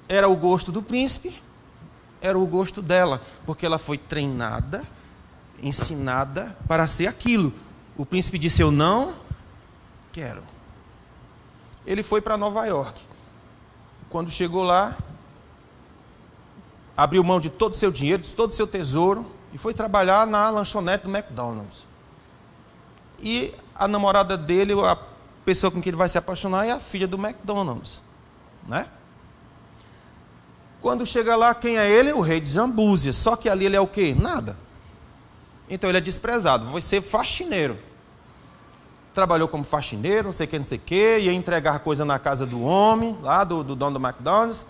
era o gosto do príncipe, era o gosto dela, porque ela foi treinada, ensinada para ser aquilo. O príncipe disse, eu não quero. Ele foi para Nova York. Quando chegou lá, abriu mão de todo o seu dinheiro, de todo o seu tesouro, e foi trabalhar na lanchonete do McDonald's. E a namorada dele, a pessoa com quem ele vai se apaixonar, é a filha do McDonald's, né? Quando chega lá, quem é ele? O rei de Zambúzia. Só que ali ele é o quê? Nada. Então ele é desprezado, vai ser faxineiro. Trabalhou como faxineiro, não sei o que, ia entregar coisa na casa do homem, lá do dono do McDonald's,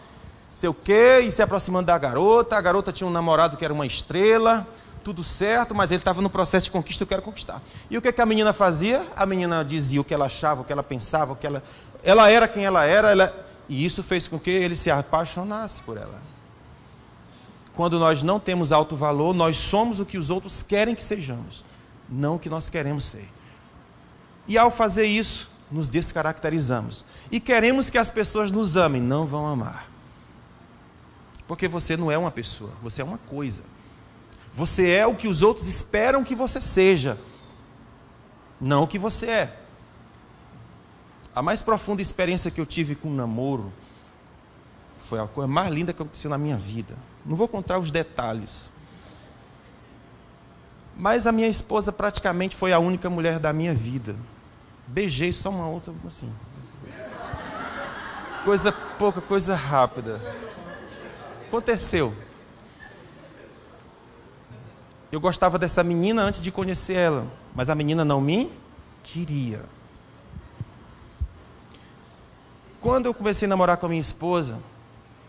sei o que, e se aproximando da garota. A garota tinha um namorado que era uma estrela, tudo certo, mas ele estava no processo de conquista, eu quero conquistar. E o que a menina fazia? A menina dizia o que ela achava, o que ela pensava, o que ela era quem ela era, e isso fez com que ele se apaixonasse por ela. Quando nós não temos alto valor, nós somos o que os outros querem que sejamos, não o que nós queremos ser. E ao fazer isso, nos descaracterizamos. E queremos que as pessoas nos amem, não vão amar. Porque você não é uma pessoa, você é uma coisa. Você é o que os outros esperam que você seja, não o que você é. A mais profunda experiência que eu tive com um namoro foi a coisa mais linda que aconteceu na minha vida. Não vou contar os detalhes. Mas a minha esposa praticamente foi a única mulher da minha vida. Beijei só uma outra, assim. Pouca coisa rápida. Aconteceu. Eu gostava dessa menina antes de conhecer ela, mas a menina não me queria. Quando eu comecei a namorar com a minha esposa,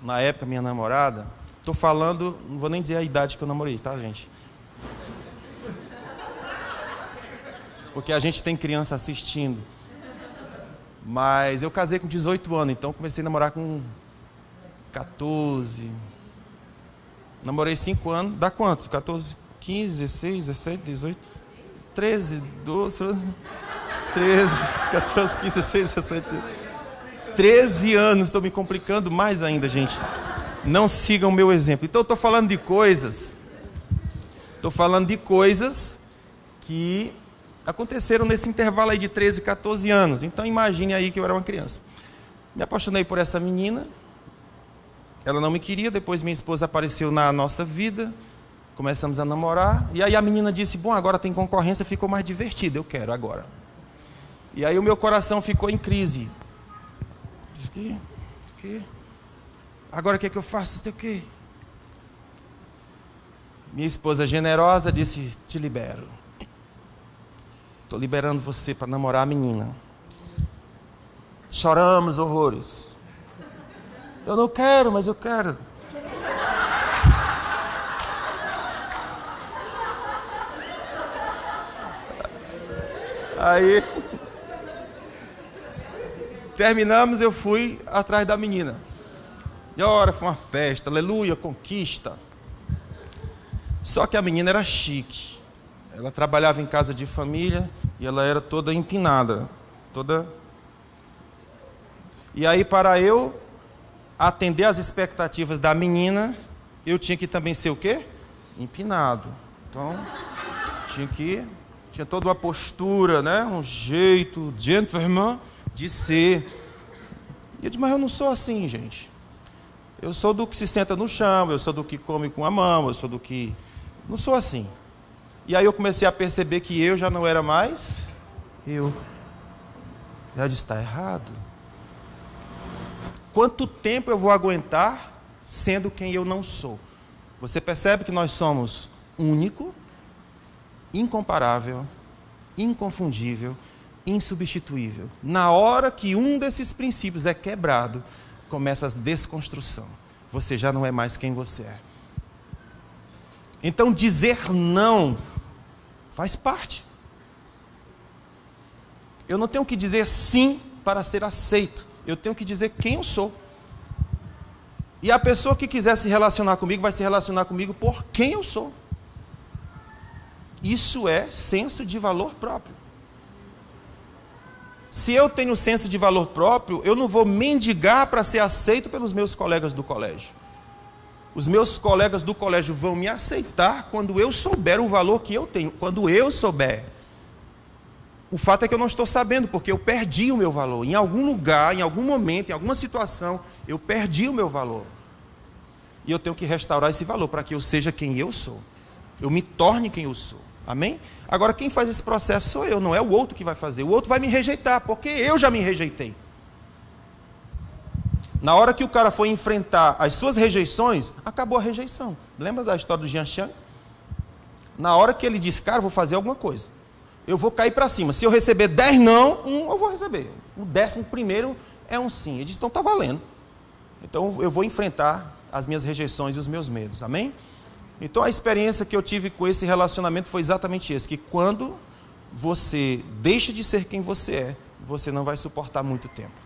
na época minha namorada, estou falando, não vou nem dizer a idade que eu namorei, tá, gente? Porque a gente tem criança assistindo. Mas eu casei com 18 anos, então comecei a namorar com 14. Namorei 5 anos, dá quanto? 14, 15, 16, 17, 18, 13, 12, 13, 14, 15, 16, 17, 13 anos, estou me complicando mais ainda, gente. Não sigam o meu exemplo. Então eu estou falando de coisas que aconteceram nesse intervalo aí de 13, 14 anos. Então imagine aí que eu era uma criança. Me apaixonei por essa menina. Ela não me queria, depois minha esposa apareceu na nossa vida. Começamos a namorar. E aí a menina disse, bom, agora tem concorrência, ficou mais divertido, eu quero agora. E aí o meu coração ficou em crise. Disse, que? Agora o que é que eu faço? Sei o quê? Minha esposa generosa disse, te libero. Estou liberando você para namorar a menina. Choramos horrores. Eu não quero, mas eu quero. Aí, terminamos, eu fui atrás da menina. E a hora foi uma festa, aleluia, conquista. Só que a menina era chique. Ela trabalhava em casa de família e ela era toda empinada, toda. E aí, para eu atender às expectativas da menina, eu tinha que também ser o quê? Empinado. Então, tinha toda uma postura, né? Um jeito gentleman de ser. E eu disse, mas eu não sou assim, gente. Eu sou do que se senta no chão, eu sou do que come com a mão, eu sou do que... Não sou assim. E aí eu comecei a perceber que eu já não era mais eu. Já disse, está errado. Quanto tempo eu vou aguentar sendo quem eu não sou? Você percebe que nós somos único, incomparável, inconfundível, insubstituível. Na hora que um desses princípios é quebrado, começa a desconstrução. Você já não é mais quem você é. Então, dizer não faz parte. Eu não tenho que dizer sim para ser aceito. Eu tenho que dizer quem eu sou. E a pessoa que quiser se relacionar comigo, vai se relacionar comigo por quem eu sou. Isso é senso de valor próprio. Se eu tenho senso de valor próprio, eu não vou mendigar para ser aceito pelos meus colegas do colégio. Os meus colegas do colégio vão me aceitar quando eu souber o valor que eu tenho, quando eu souber. O fato é que eu não estou sabendo, porque eu perdi o meu valor. Em algum lugar, em algum momento, em alguma situação, eu perdi o meu valor. E eu tenho que restaurar esse valor para que eu seja quem eu sou. Eu me torne quem eu sou. Amém? Agora, quem faz esse processo sou eu, não é o outro que vai fazer. O outro vai me rejeitar, porque eu já me rejeitei. Na hora que o cara foi enfrentar as suas rejeições, acabou a rejeição. Lembra da história do Jean Chang? Na hora que ele disse, cara, eu vou fazer alguma coisa. Eu vou cair para cima. Se eu receber 10 não, eu vou receber. O 11º é um sim. Ele disse, então está valendo. Então eu vou enfrentar as minhas rejeições e os meus medos. Amém? Então a experiência que eu tive com esse relacionamento foi exatamente esse. Que quando você deixa de ser quem você é, você não vai suportar muito tempo.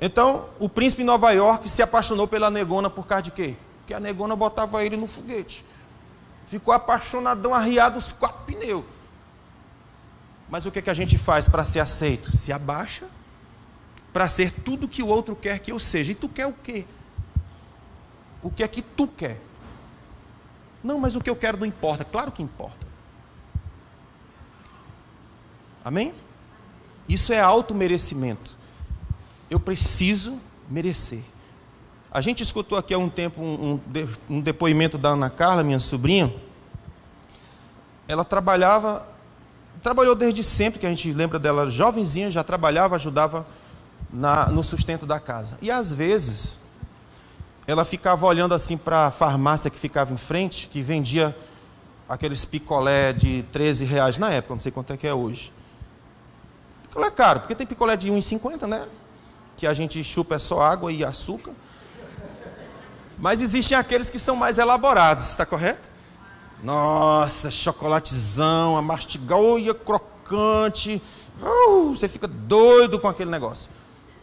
Então, o príncipe em Nova York se apaixonou pela negona por causa de quê? Porque a negona botava ele no foguete. Ficou apaixonadão, arriado os 4 pneus. Mas o que a gente faz para ser aceito? Se abaixa para ser tudo que o outro quer que eu seja. E tu quer o quê? O que é que tu quer? Não, mas o que eu quero não importa. Claro que importa. Amém? Isso é auto-merecimento. Eu preciso merecer. A gente escutou aqui há um tempo um depoimento da Ana Carla, minha sobrinha. Ela trabalhou desde sempre, que a gente lembra dela jovenzinha, já trabalhava, ajudava no sustento da casa. E às vezes, ela ficava olhando assim para a farmácia que ficava em frente, que vendia aqueles picolé de R$13 na época, não sei quanto é que é hoje. Picolé é caro, porque tem picolé de R$1,50, né? Que a gente chupa é só água e açúcar. Mas existem aqueles que são mais elaborados, está correto? Nossa, chocolatezão, a mastigar, olha, crocante. Você fica doido com aquele negócio.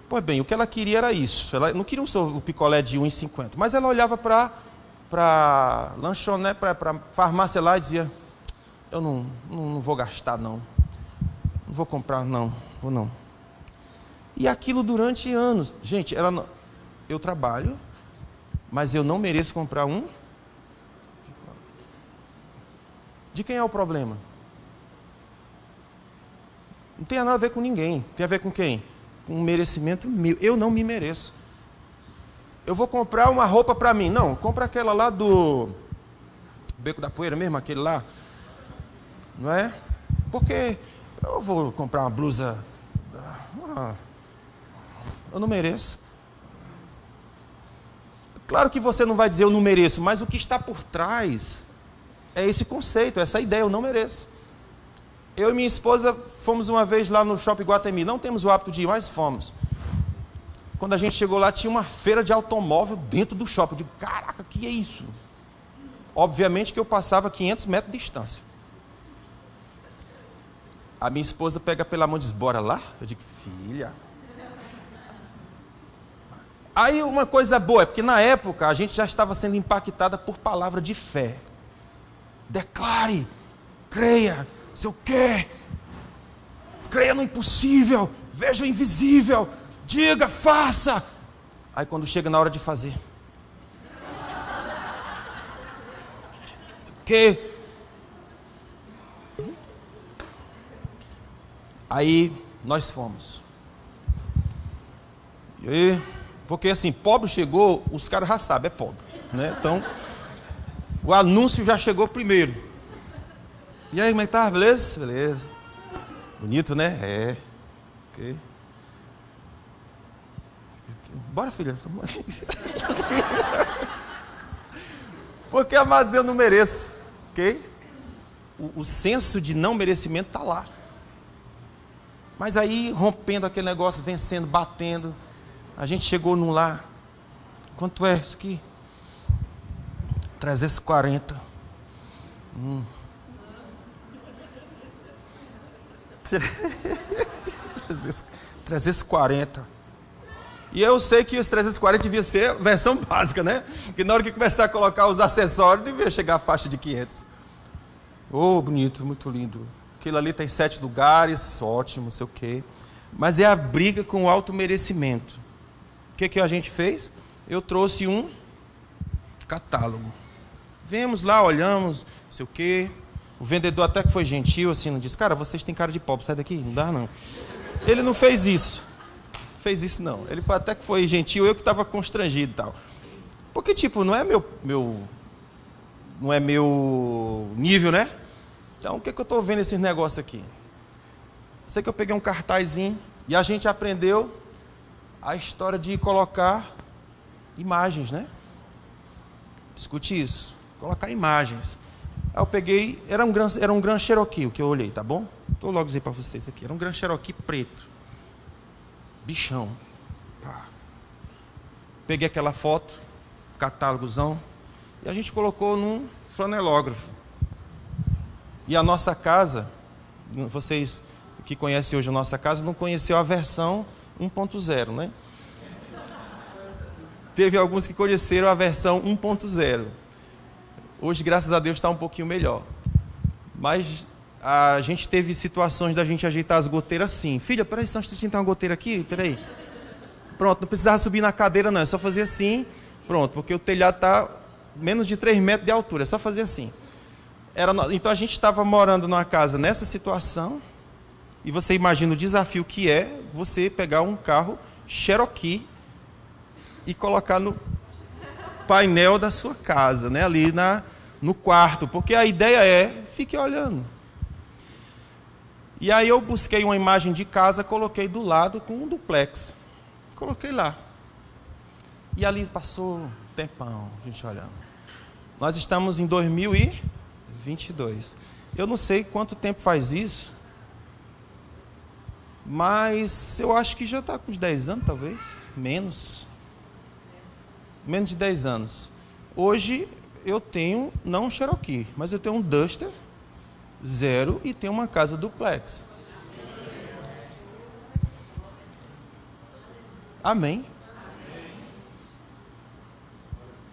Pois bem, o que ela queria era isso. Ela não queria o picolé de R$1,50, mas ela olhava para lanchonete, para farmácia lá e dizia, eu não vou gastar não. Não vou comprar não, vou não. E aquilo durante anos. Gente, eu trabalho, mas eu não mereço comprar um. De quem é o problema? Não tem nada a ver com ninguém. Tem a ver com quem? Com um merecimento meu. Eu não me mereço. Eu vou comprar uma roupa para mim. Não, compra aquela lá do Beco da Poeira mesmo, aquele lá. Não é? Porque eu vou comprar uma blusa... Eu não mereço. Claro que você não vai dizer eu não mereço, mas o que está por trás é esse conceito, essa ideia, eu não mereço. Eu e minha esposa fomos uma vez lá no Shopping Guatemi, não temos o hábito de ir, mas fomos. Quando a gente chegou lá, tinha uma feira de automóvel dentro do shopping. Eu digo, caraca, que é isso? Obviamente que eu passava 500 metros de distância. A minha esposa pega pela mão e diz, bora lá? Eu digo, filha... Aí uma coisa boa, é porque na época a gente já estava sendo impactada por palavra de fé. Declare, creia, sei o quê. Creia no impossível, veja o invisível, diga, faça. Aí quando chega na hora de fazer. Sei o quê. Aí nós fomos. E aí... Porque assim, pobre chegou, os caras já sabem, é pobre, né? Então, o anúncio já chegou primeiro. E aí, como é que tá? Beleza? Beleza. Bonito, né? É. Okay. Bora, filha. Porque, amados, eu não mereço, ok? O senso de não merecimento está lá. Mas aí, rompendo aquele negócio, vencendo, batendo, a gente chegou num lá. Quanto é isso aqui? 340. 340. E eu sei que os 340 devia ser a versão básica, né? Porque na hora que começar a colocar os acessórios, devia chegar a faixa de 500. Oh, bonito, muito lindo. Aquilo ali tem 7 lugares, ótimo, não sei o quê. Mas é a briga com o auto-merecimento. O que a gente fez? Eu trouxe um catálogo. Vemos lá, olhamos, não sei o quê. O vendedor até que foi gentil, assim, não disse, cara, vocês têm cara de pobre, sai daqui, não dá não. Ele não fez isso. Fez isso não. Ele foi, até que foi gentil, eu que estava constrangido e tal. Porque, tipo, não é meu nível, né? Então, o que eu estou vendo esses negócios aqui? Eu sei que eu peguei um cartazinho e a gente aprendeu a história de colocar imagens, né? Escute isso. Colocar imagens. Aí eu peguei, era um Grand Cherokee, o que eu olhei, tá bom? Estou logo dizer para vocês aqui. Era um Grand Cherokee preto. Bichão. Pá. Peguei aquela foto, catálogozão, e a gente colocou num flanelógrafo. E a nossa casa, vocês que conhecem hoje a nossa casa, não conheceu a versão 1.0, né? Teve alguns que conheceram a versão 1.0. Hoje, graças a Deus, está um pouquinho melhor. Mas a gente teve situações da gente ajeitar as goteiras assim. Filha, peraí, só antes de tintar uma goteira aqui, peraí. Pronto, não precisava subir na cadeira não, é só fazer assim. Pronto, porque o telhado está menos de 3 metros de altura, é só fazer assim. Então a gente estava morando numa casa nessa situação, e você imagina o desafio que é você pegar um carro Cherokee e colocar no painel da sua casa, né? Ali no quarto, porque a ideia é, fique olhando. E aí eu busquei uma imagem de casa, coloquei do lado com um duplex. Coloquei lá. E ali passou um tempão, a gente olhando. Nós estamos em 2022. Eu não sei quanto tempo faz isso, mas eu acho que já está com uns 10 anos, talvez. Menos de 10 anos. Hoje eu tenho, não um Cherokee, mas eu tenho um Duster 0 e tenho uma casa duplex. Amém?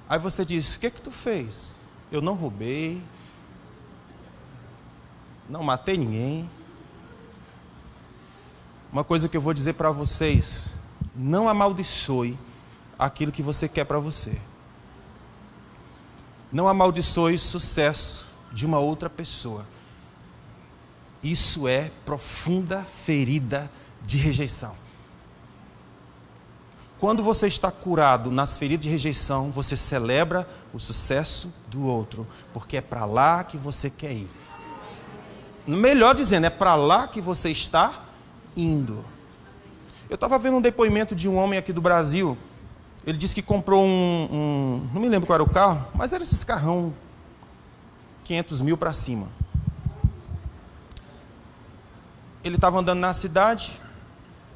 Aí você diz, o que tu fez? Eu não roubei, não matei ninguém. Uma coisa que eu vou dizer para vocês, não amaldiçoe aquilo que você quer para você. Não amaldiçoe o sucesso de uma outra pessoa. Isso é profunda ferida de rejeição. Quando você está curado nas feridas de rejeição, você celebra o sucesso do outro, porque é para lá que você quer ir. Melhor dizendo, é para lá que você está indo. Eu estava vendo um depoimento de um homem aqui do Brasil. Ele disse que comprou não me lembro qual era o carro, mas era esses carrão 500 mil para cima. Ele estava andando na cidade.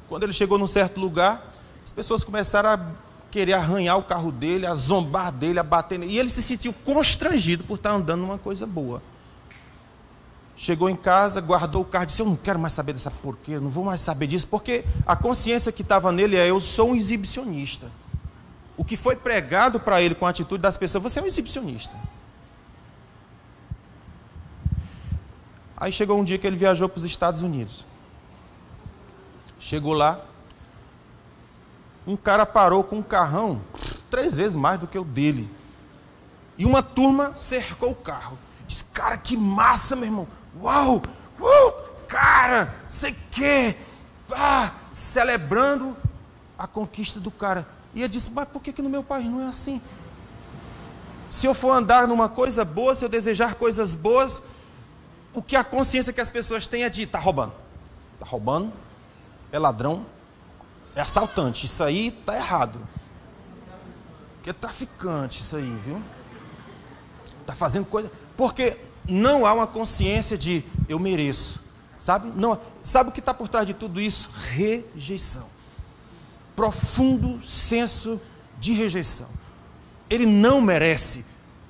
Quando ele chegou num certo lugar, as pessoas começaram a querer arranhar o carro dele, a zombar dele, a bater nele. E ele se sentiu constrangido por estar andando numa coisa boa. Chegou em casa, guardou o carro e disse, eu não quero mais saber dessa porqueira, não vou mais saber disso, porque a consciência que estava nele é, eu sou um exibicionista. O que foi pregado para ele com a atitude das pessoas, você é um exibicionista. Aí chegou um dia que ele viajou para os Estados Unidos. Chegou lá, um cara parou com um carrão 3 vezes mais do que o dele. E uma turma cercou o carro. Disse, cara, que massa, meu irmão. Uau, cara, sei que. Celebrando a conquista do cara. E ele disse, mas por que no meu país não é assim? Se eu for andar numa coisa boa, se eu desejar coisas boas, o que a consciência que as pessoas têm é de, está roubando. Está roubando, é ladrão, é assaltante, isso aí está errado. É traficante isso aí, viu? está fazendo coisa, porque não há uma consciência de eu mereço, sabe? Não, sabe o que está por trás de tudo isso? Rejeição, profundo senso de rejeição. Ele não merece.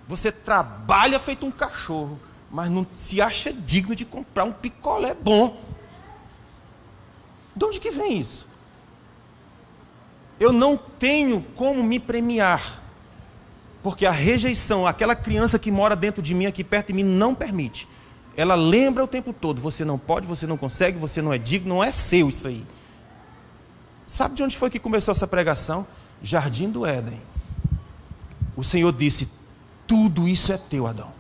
Você trabalha feito um cachorro, mas não se acha digno de comprar um picolé bom. De onde que vem isso? Eu não tenho como me premiar, porque a rejeição, aquela criança que mora dentro de mim, aqui perto de mim, não permite. Ela lembra o tempo todo, você não pode, você não consegue, você não é digno, não é seu isso aí. Sabe de onde foi que começou essa pregação? Jardim do Éden. O Senhor disse, tudo isso é teu, Adão.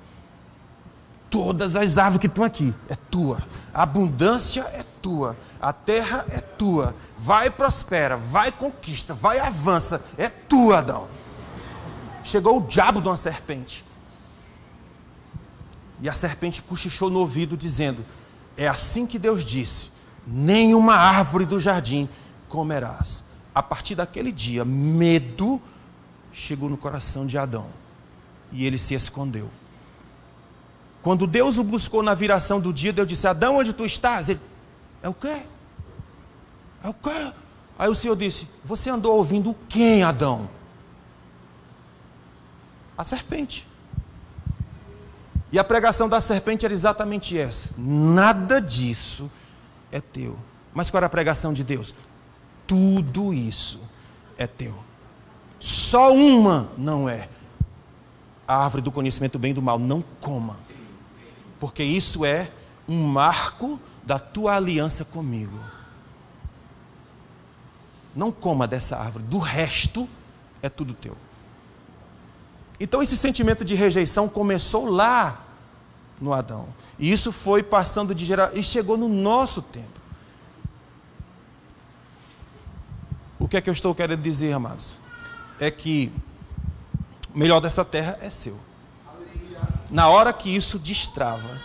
Todas as árvores que estão aqui, é tua. A abundância é tua. A terra é tua. Vai e prospera, vai e conquista, vai e avança. É tua, Adão. Chegou o diabo de uma serpente. E a serpente cochichou no ouvido, dizendo, é assim que Deus disse, nenhuma árvore do jardim comerás. A partir daquele dia, medo chegou no coração de Adão. E ele se escondeu. Quando Deus o buscou na viração do dia, Deus disse, Adão, onde tu estás? Ele, é o quê? É o quê? Aí o Senhor disse, você andou ouvindo quem, Adão? A serpente. E a pregação da serpente era exatamente essa. Nada disso é teu. Mas qual era a pregação de Deus? Tudo isso é teu. Só uma não é. A árvore do conhecimento do bem e do mal. Não coma. Porque isso é um marco da tua aliança comigo. Não coma dessa árvore. Do resto é tudo teu. Então esse sentimento de rejeição começou lá no Adão. E isso foi passando de geração e chegou no nosso tempo. O que é que eu estou querendo dizer, amados? É que o melhor dessa terra é seu. Na hora que isso destrava,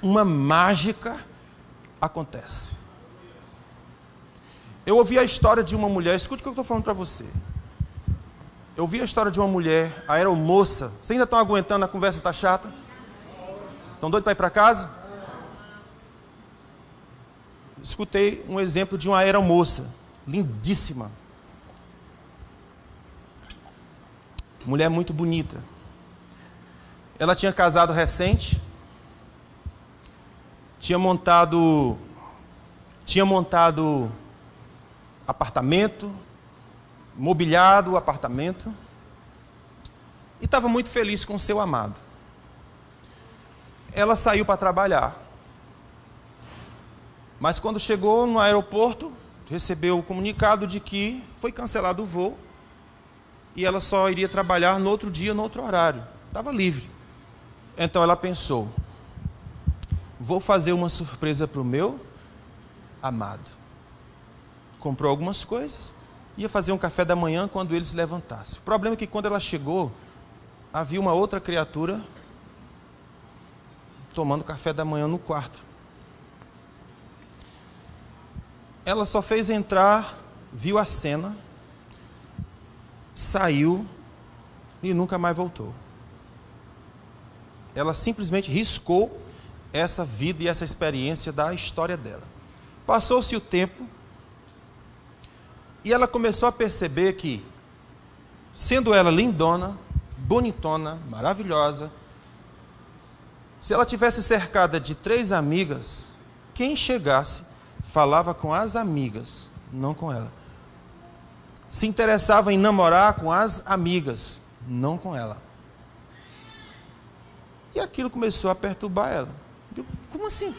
uma mágica acontece. Eu ouvi a história de uma mulher, escute o que eu estou falando para você. Eu vi a história de uma mulher, a aeromoça. Vocês ainda estão aguentando? A conversa está chata? Estão doidos para ir para casa? Escutei um exemplo de uma aeromoça, lindíssima. Mulher muito bonita. Ela tinha casado recente, tinha montado apartamento, mobiliado o apartamento, e estava muito feliz com seu amado. Ela saiu para trabalhar, mas quando chegou no aeroporto, recebeu o comunicado de que foi cancelado o voo, e ela só iria trabalhar no outro dia, no outro horário, estava livre. Então ela pensou, vou fazer uma surpresa para o meu amado. Comprou algumas coisas, ia fazer um café da manhã quando ele se levantasse. O problema é que quando ela chegou, havia uma outra criatura tomando café da manhã no quarto. Ela só fez entrar, viu a cena, saiu e nunca mais voltou. Ela simplesmente riscou essa vida e essa experiência da história dela. Passou-se o tempo e ela começou a perceber que, sendo ela lindona, bonitona, maravilhosa, se ela tivesse cercada de 3 amigas, quem chegasse falava com as amigas, não com ela. Se interessava em namorar com as amigas, não com ela. E aquilo começou a perturbar ela. Eu, como assim?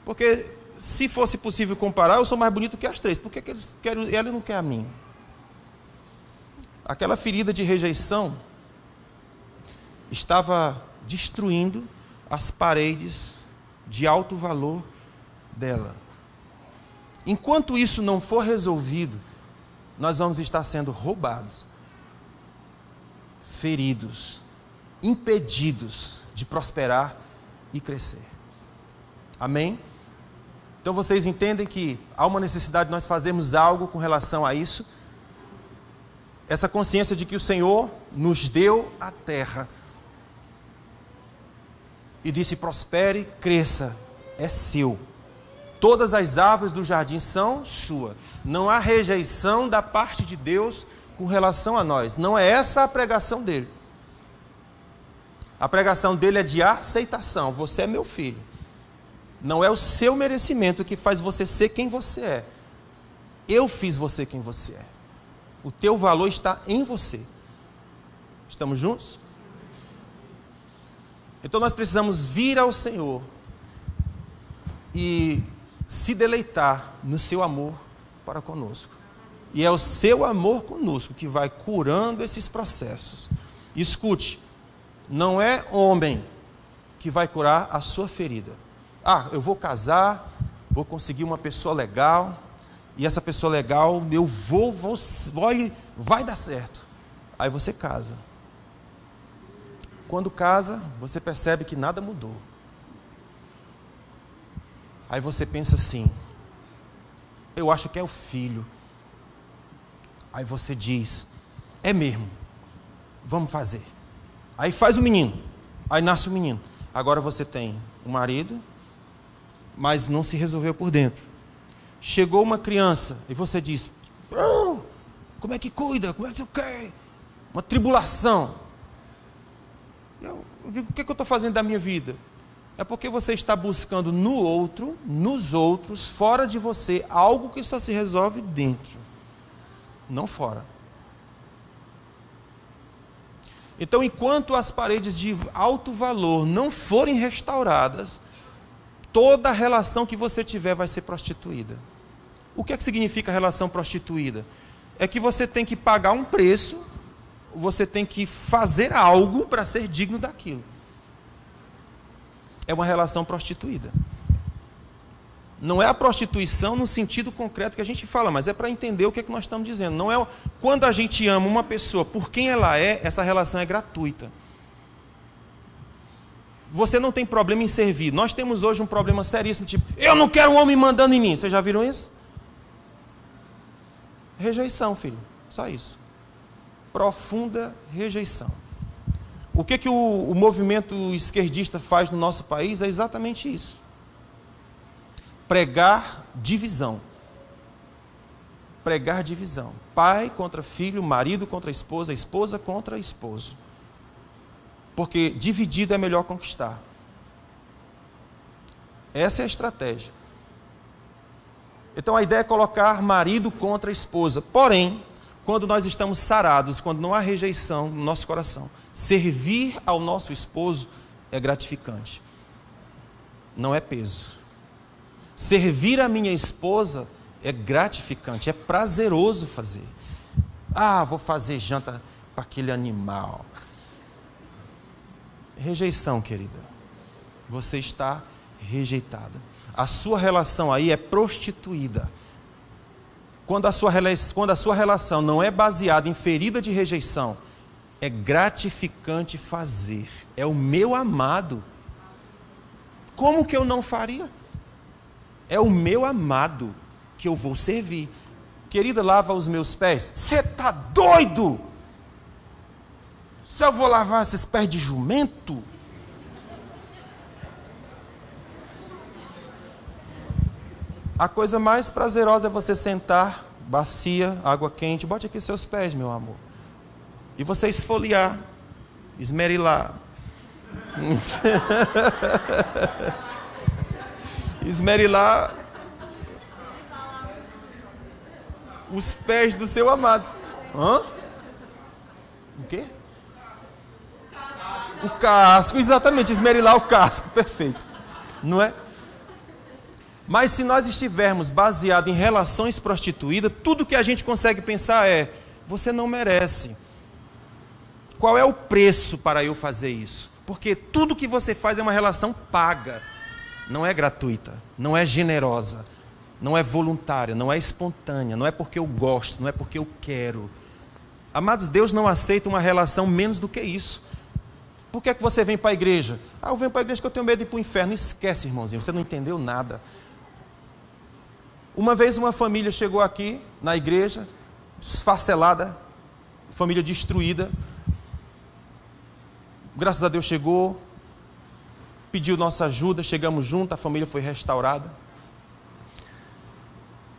Porque se fosse possível comparar, eu sou mais bonito que as 3. Por que eles querem, ela não quer a mim? Aquela ferida de rejeição estava destruindo as paredes de alto valor dela. Enquanto isso não for resolvido, nós vamos estar sendo roubados, feridos, impedidos de prosperar e crescer. Amém? Então vocês entendem que há uma necessidade de nós fazermos algo com relação a isso? Essa consciência de que o Senhor nos deu a terra e disse: prospere, cresça, é seu. Todas as árvores do jardim são sua. Não há rejeição da parte de Deus com relação a nós. Não é essa a pregação dele. A pregação dele é de aceitação. Você é meu filho. Não é o seu merecimento que faz você ser quem você é. Eu fiz você quem você é. O teu valor está em você. Estamos juntos? Então nós precisamos vir ao Senhor e se deleitar no seu amor para conosco. E é o seu amor conosco que vai curando esses processos. Escute, não é homem que vai curar a sua ferida. Ah, eu vou casar, vou conseguir uma pessoa legal, e essa pessoa legal, vai dar certo. Aí você casa. Quando casa, você percebe que nada mudou. Aí você pensa assim: eu acho que é o filho. Aí você diz: é mesmo, vamos fazer. Aí faz o menino, aí nasce o menino. Agora você tem um marido, mas não se resolveu por dentro. Chegou uma criança e você diz: como é que cuida? Como é que você quer? Uma tribulação. Eu digo: o que eu estou fazendo da minha vida? É porque você está buscando no outro, nos outros, fora de você, algo que só se resolve dentro, não fora. Então, enquanto as paredes de alto valor não forem restauradas, toda relação que você tiver vai ser prostituída. O que é que significa relação prostituída? É que você tem que pagar um preço, você tem que fazer algo para ser digno daquilo. É uma relação prostituída. Não é a prostituição no sentido concreto que a gente fala, mas é para entender o que é que nós estamos dizendo. Não é quando a gente ama uma pessoa por quem ela é, essa relação é gratuita. Você não tem problema em servir. Nós temos hoje um problema seríssimo, tipo: eu não quero um homem mandando em mim. Vocês já viram isso? Rejeição, filho. Só isso. Profunda rejeição. O que o movimento esquerdista faz no nosso país é exatamente isso. Pregar divisão. Pregar divisão. Pai contra filho, marido contra esposa contra esposo. Porque dividido é melhor conquistar. Essa é a estratégia. Então a ideia é colocar marido contra esposa. Porém, quando nós estamos sarados, quando não há rejeição no nosso coração, servir ao nosso esposo é gratificante. Não é peso. Servir a minha esposa é gratificante, é prazeroso fazer. Ah, vou fazer janta para aquele animal. Rejeição, querida. Você está rejeitada. A sua relação aí é prostituída. Quando a sua relação não é baseada em ferida de rejeição, é gratificante fazer. É o meu amado. Como que eu não faria? É o meu amado que eu vou servir. Querida, lava os meus pés. Você está doido? Se eu vou lavar esses pés de jumento? A coisa mais prazerosa é você sentar, bacia, água quente, bote aqui seus pés, meu amor. E você esfoliar, esmerilar. Esmerilar os pés do seu amado. Hã? O quê? O casco, exatamente, esmerilar o casco, perfeito. Não é? Mas se nós estivermos baseados em relações prostituídas, tudo que a gente consegue pensar é: você não merece. Qual é o preço para eu fazer isso? Porque tudo que você faz é uma relação paga. Não é gratuita, não é generosa, não é voluntária, não é espontânea, não é porque eu gosto, não é porque eu quero. Amados, Deus não aceita uma relação menos do que isso. Por que é que você vem para a igreja? Ah, eu venho para a igreja porque eu tenho medo de ir para o inferno. Esquece, irmãozinho, você não entendeu nada. Uma vez uma família chegou aqui na igreja, esfacelada, família destruída. Graças a Deus chegou. pediu nossa ajuda, chegamos juntos, a família foi restaurada.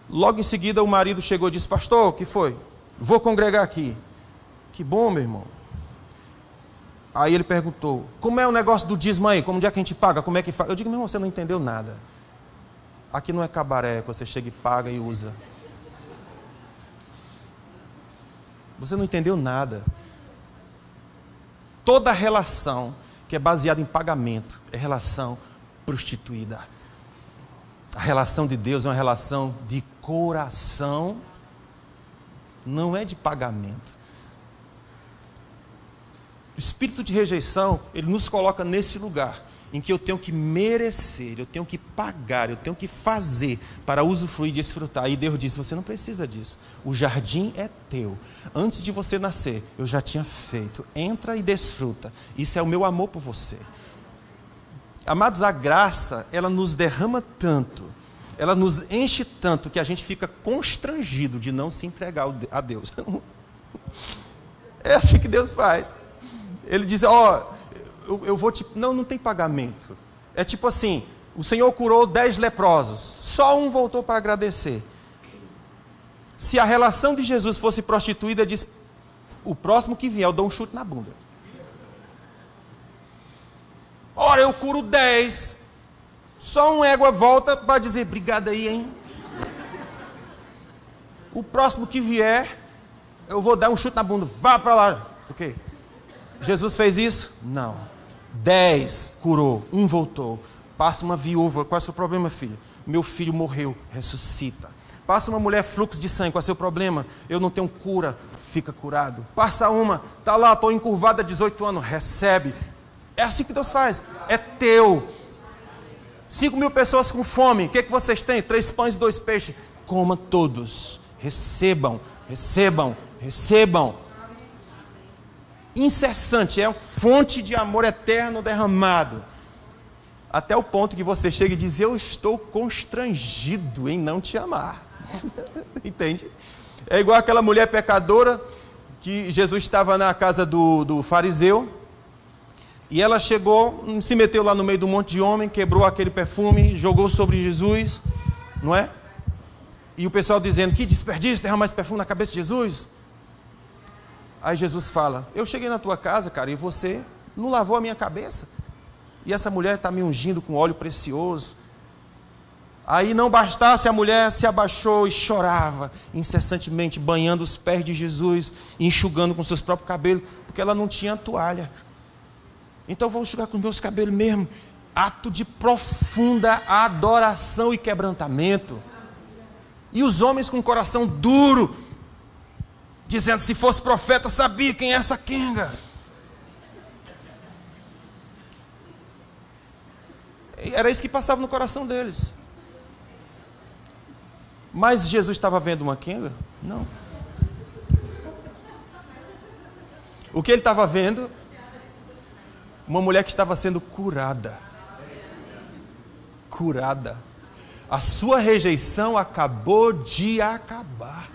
Logo em seguida o marido chegou e disse: pastor, o que foi? Vou congregar aqui. Que bom, meu irmão. Aí ele perguntou: como é o negócio do dízimo aí? Como é que a gente paga? Como é que faz? Eu digo: meu irmão, você não entendeu nada. Aqui não é cabaré que você chega e paga e usa. Você não entendeu nada. Toda relação que é baseada em pagamento é relação prostituída. A relação de Deus é uma relação de coração, não é de pagamento. O espírito de rejeição, ele nos coloca nesse lugar em que eu tenho que merecer, eu tenho que pagar, eu tenho que fazer para usufruir e desfrutar. E Deus disse: você não precisa disso. O jardim é teu. Antes de você nascer, eu já tinha feito. Entra e desfruta. Isso é o meu amor por você. Amados, a graça, ela nos derrama tanto, ela nos enche tanto, que a gente fica constrangido de não se entregar a Deus. É assim que Deus faz. Ele diz: eu vou te... Não tem pagamento. É tipo assim: o Senhor curou 10 leprosos, só um voltou para agradecer. Se a relação de Jesus fosse prostituída, ele diz: o próximo que vier eu dou um chute na bunda. Ora, eu curo 10, só um égua volta para dizer: obrigado aí, hein? O próximo que vier eu vou dar um chute na bunda. Vá para lá. O quê? Jesus fez isso? Não. 10 curou, um voltou. Passa uma viúva: qual é o seu problema, filho? Meu filho morreu, ressuscita. Passa uma mulher, fluxo de sangue: qual é o seu problema? Eu não tenho cura, fica curado. Passa uma, está lá, estou encurvada há 18 anos, recebe. É assim que Deus faz, é teu. 5.000 pessoas com fome, o que vocês têm? 3 pães e 2 peixes. Coma todos, recebam, recebam, recebam. Incessante, é fonte de amor eterno derramado, até o ponto que você chega e diz: eu estou constrangido em não te amar. Entende? É igual aquela mulher pecadora que Jesus estava na casa do fariseu, e ela chegou, se meteu lá no meio de um monte de homem, quebrou aquele perfume, jogou sobre Jesus, não é? E o pessoal dizendo: que desperdício, derramar esse perfume na cabeça de Jesus. Aí Jesus fala: eu cheguei na tua casa, cara, e você não lavou a minha cabeça. E essa mulher está me ungindo com óleo precioso. Aí não bastasse, a mulher se abaixou e chorava incessantemente, banhando os pés de Jesus, enxugando com seus próprios cabelos, porque ela não tinha toalha. Então eu vou enxugar com meus cabelos mesmo. Ato de profunda adoração e quebrantamento. E os homens com o coração duro, dizendo: se fosse profeta, sabia quem é essa quenga. Era isso que passava no coração deles. Mas Jesus estava vendo uma quenga? Não. O que ele estava vendo? Uma mulher que estava sendo curada. Curada. A sua rejeição acabou de acabar.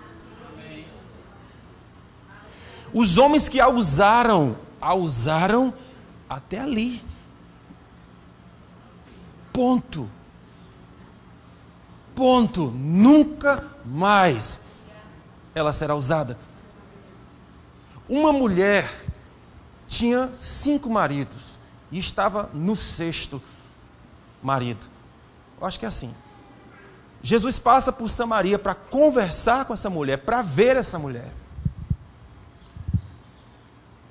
Os homens que a usaram até ali. Ponto. Ponto. Nunca mais ela será usada. Uma mulher tinha 5 maridos e estava no 6º marido. Eu acho que é assim. Jesus passa por Samaria para conversar com essa mulher, para ver essa mulher.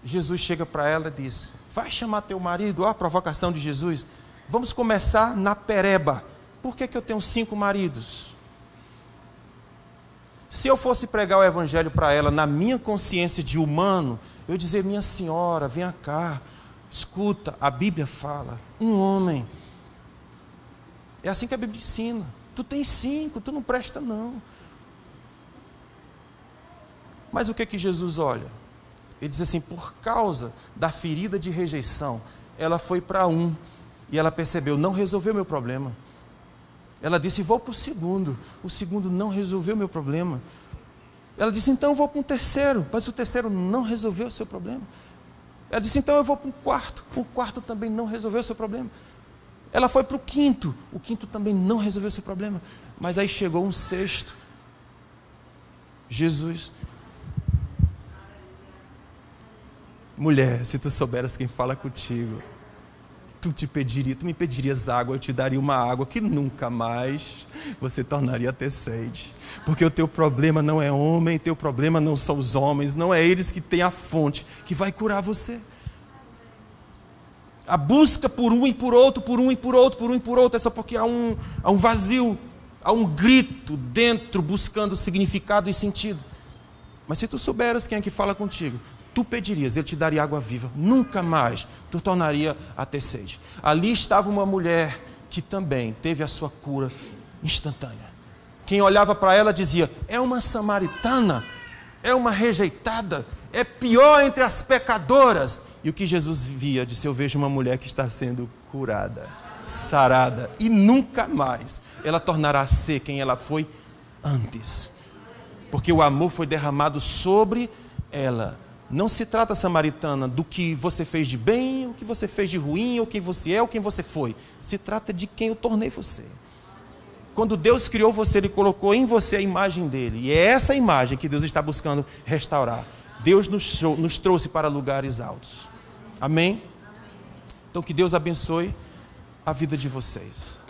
Jesus chega para ela e diz: vai chamar teu marido. Olha a provocação de Jesus. Vamos começar na pereba. Por que eu tenho 5 maridos? Se eu fosse pregar o evangelho para ela, na minha consciência de humano, eu dizer: minha senhora, venha cá, escuta, a Bíblia fala, um homem. É assim que a Bíblia ensina. Tu tens 5, tu não presta não. Mas o que Jesus olha? Ele diz assim: por causa da ferida de rejeição, ela foi para 1, e ela percebeu, não resolveu meu problema. Ela disse: vou para o 2º, o 2º não resolveu meu problema. Ela disse: então eu vou para um 3º, mas o 3º não resolveu o seu problema. Ela disse: então eu vou para um 4º, o 4º também não resolveu o seu problema. Ela foi para o quinto também não resolveu o seu problema. Mas aí chegou um sexto. Jesus: mulher, se tu souberas quem fala contigo, tu me pedirias água, eu te daria uma água que nunca mais você tornaria a ter sede. Porque o teu problema não é homem, teu problema não são os homens, não é eles que têm a fonte que vai curar você. A busca por um e por outro, é só porque há um vazio, há um grito dentro buscando significado e sentido. Mas se tu souberas quem é que fala contigo, tu pedirias, ele te daria água viva, nunca mais tu tornaria a ter sede. Ali estava uma mulher que também teve a sua cura instantânea. Quem olhava para ela dizia: é uma samaritana, é uma rejeitada, é pior entre as pecadoras. E o que Jesus via, disse: eu vejo uma mulher que está sendo curada, sarada, e nunca mais ela tornará a ser quem ela foi antes, porque o amor foi derramado sobre ela. Não se trata, samaritana, do que você fez de bem, o que você fez de ruim, ou quem você é, ou quem você foi. Se trata de quem eu tornei você. Quando Deus criou você, Ele colocou em você a imagem dEle. E é essa imagem que Deus está buscando restaurar. Deus nos trouxe para lugares altos. Amém? Então que Deus abençoe a vida de vocês.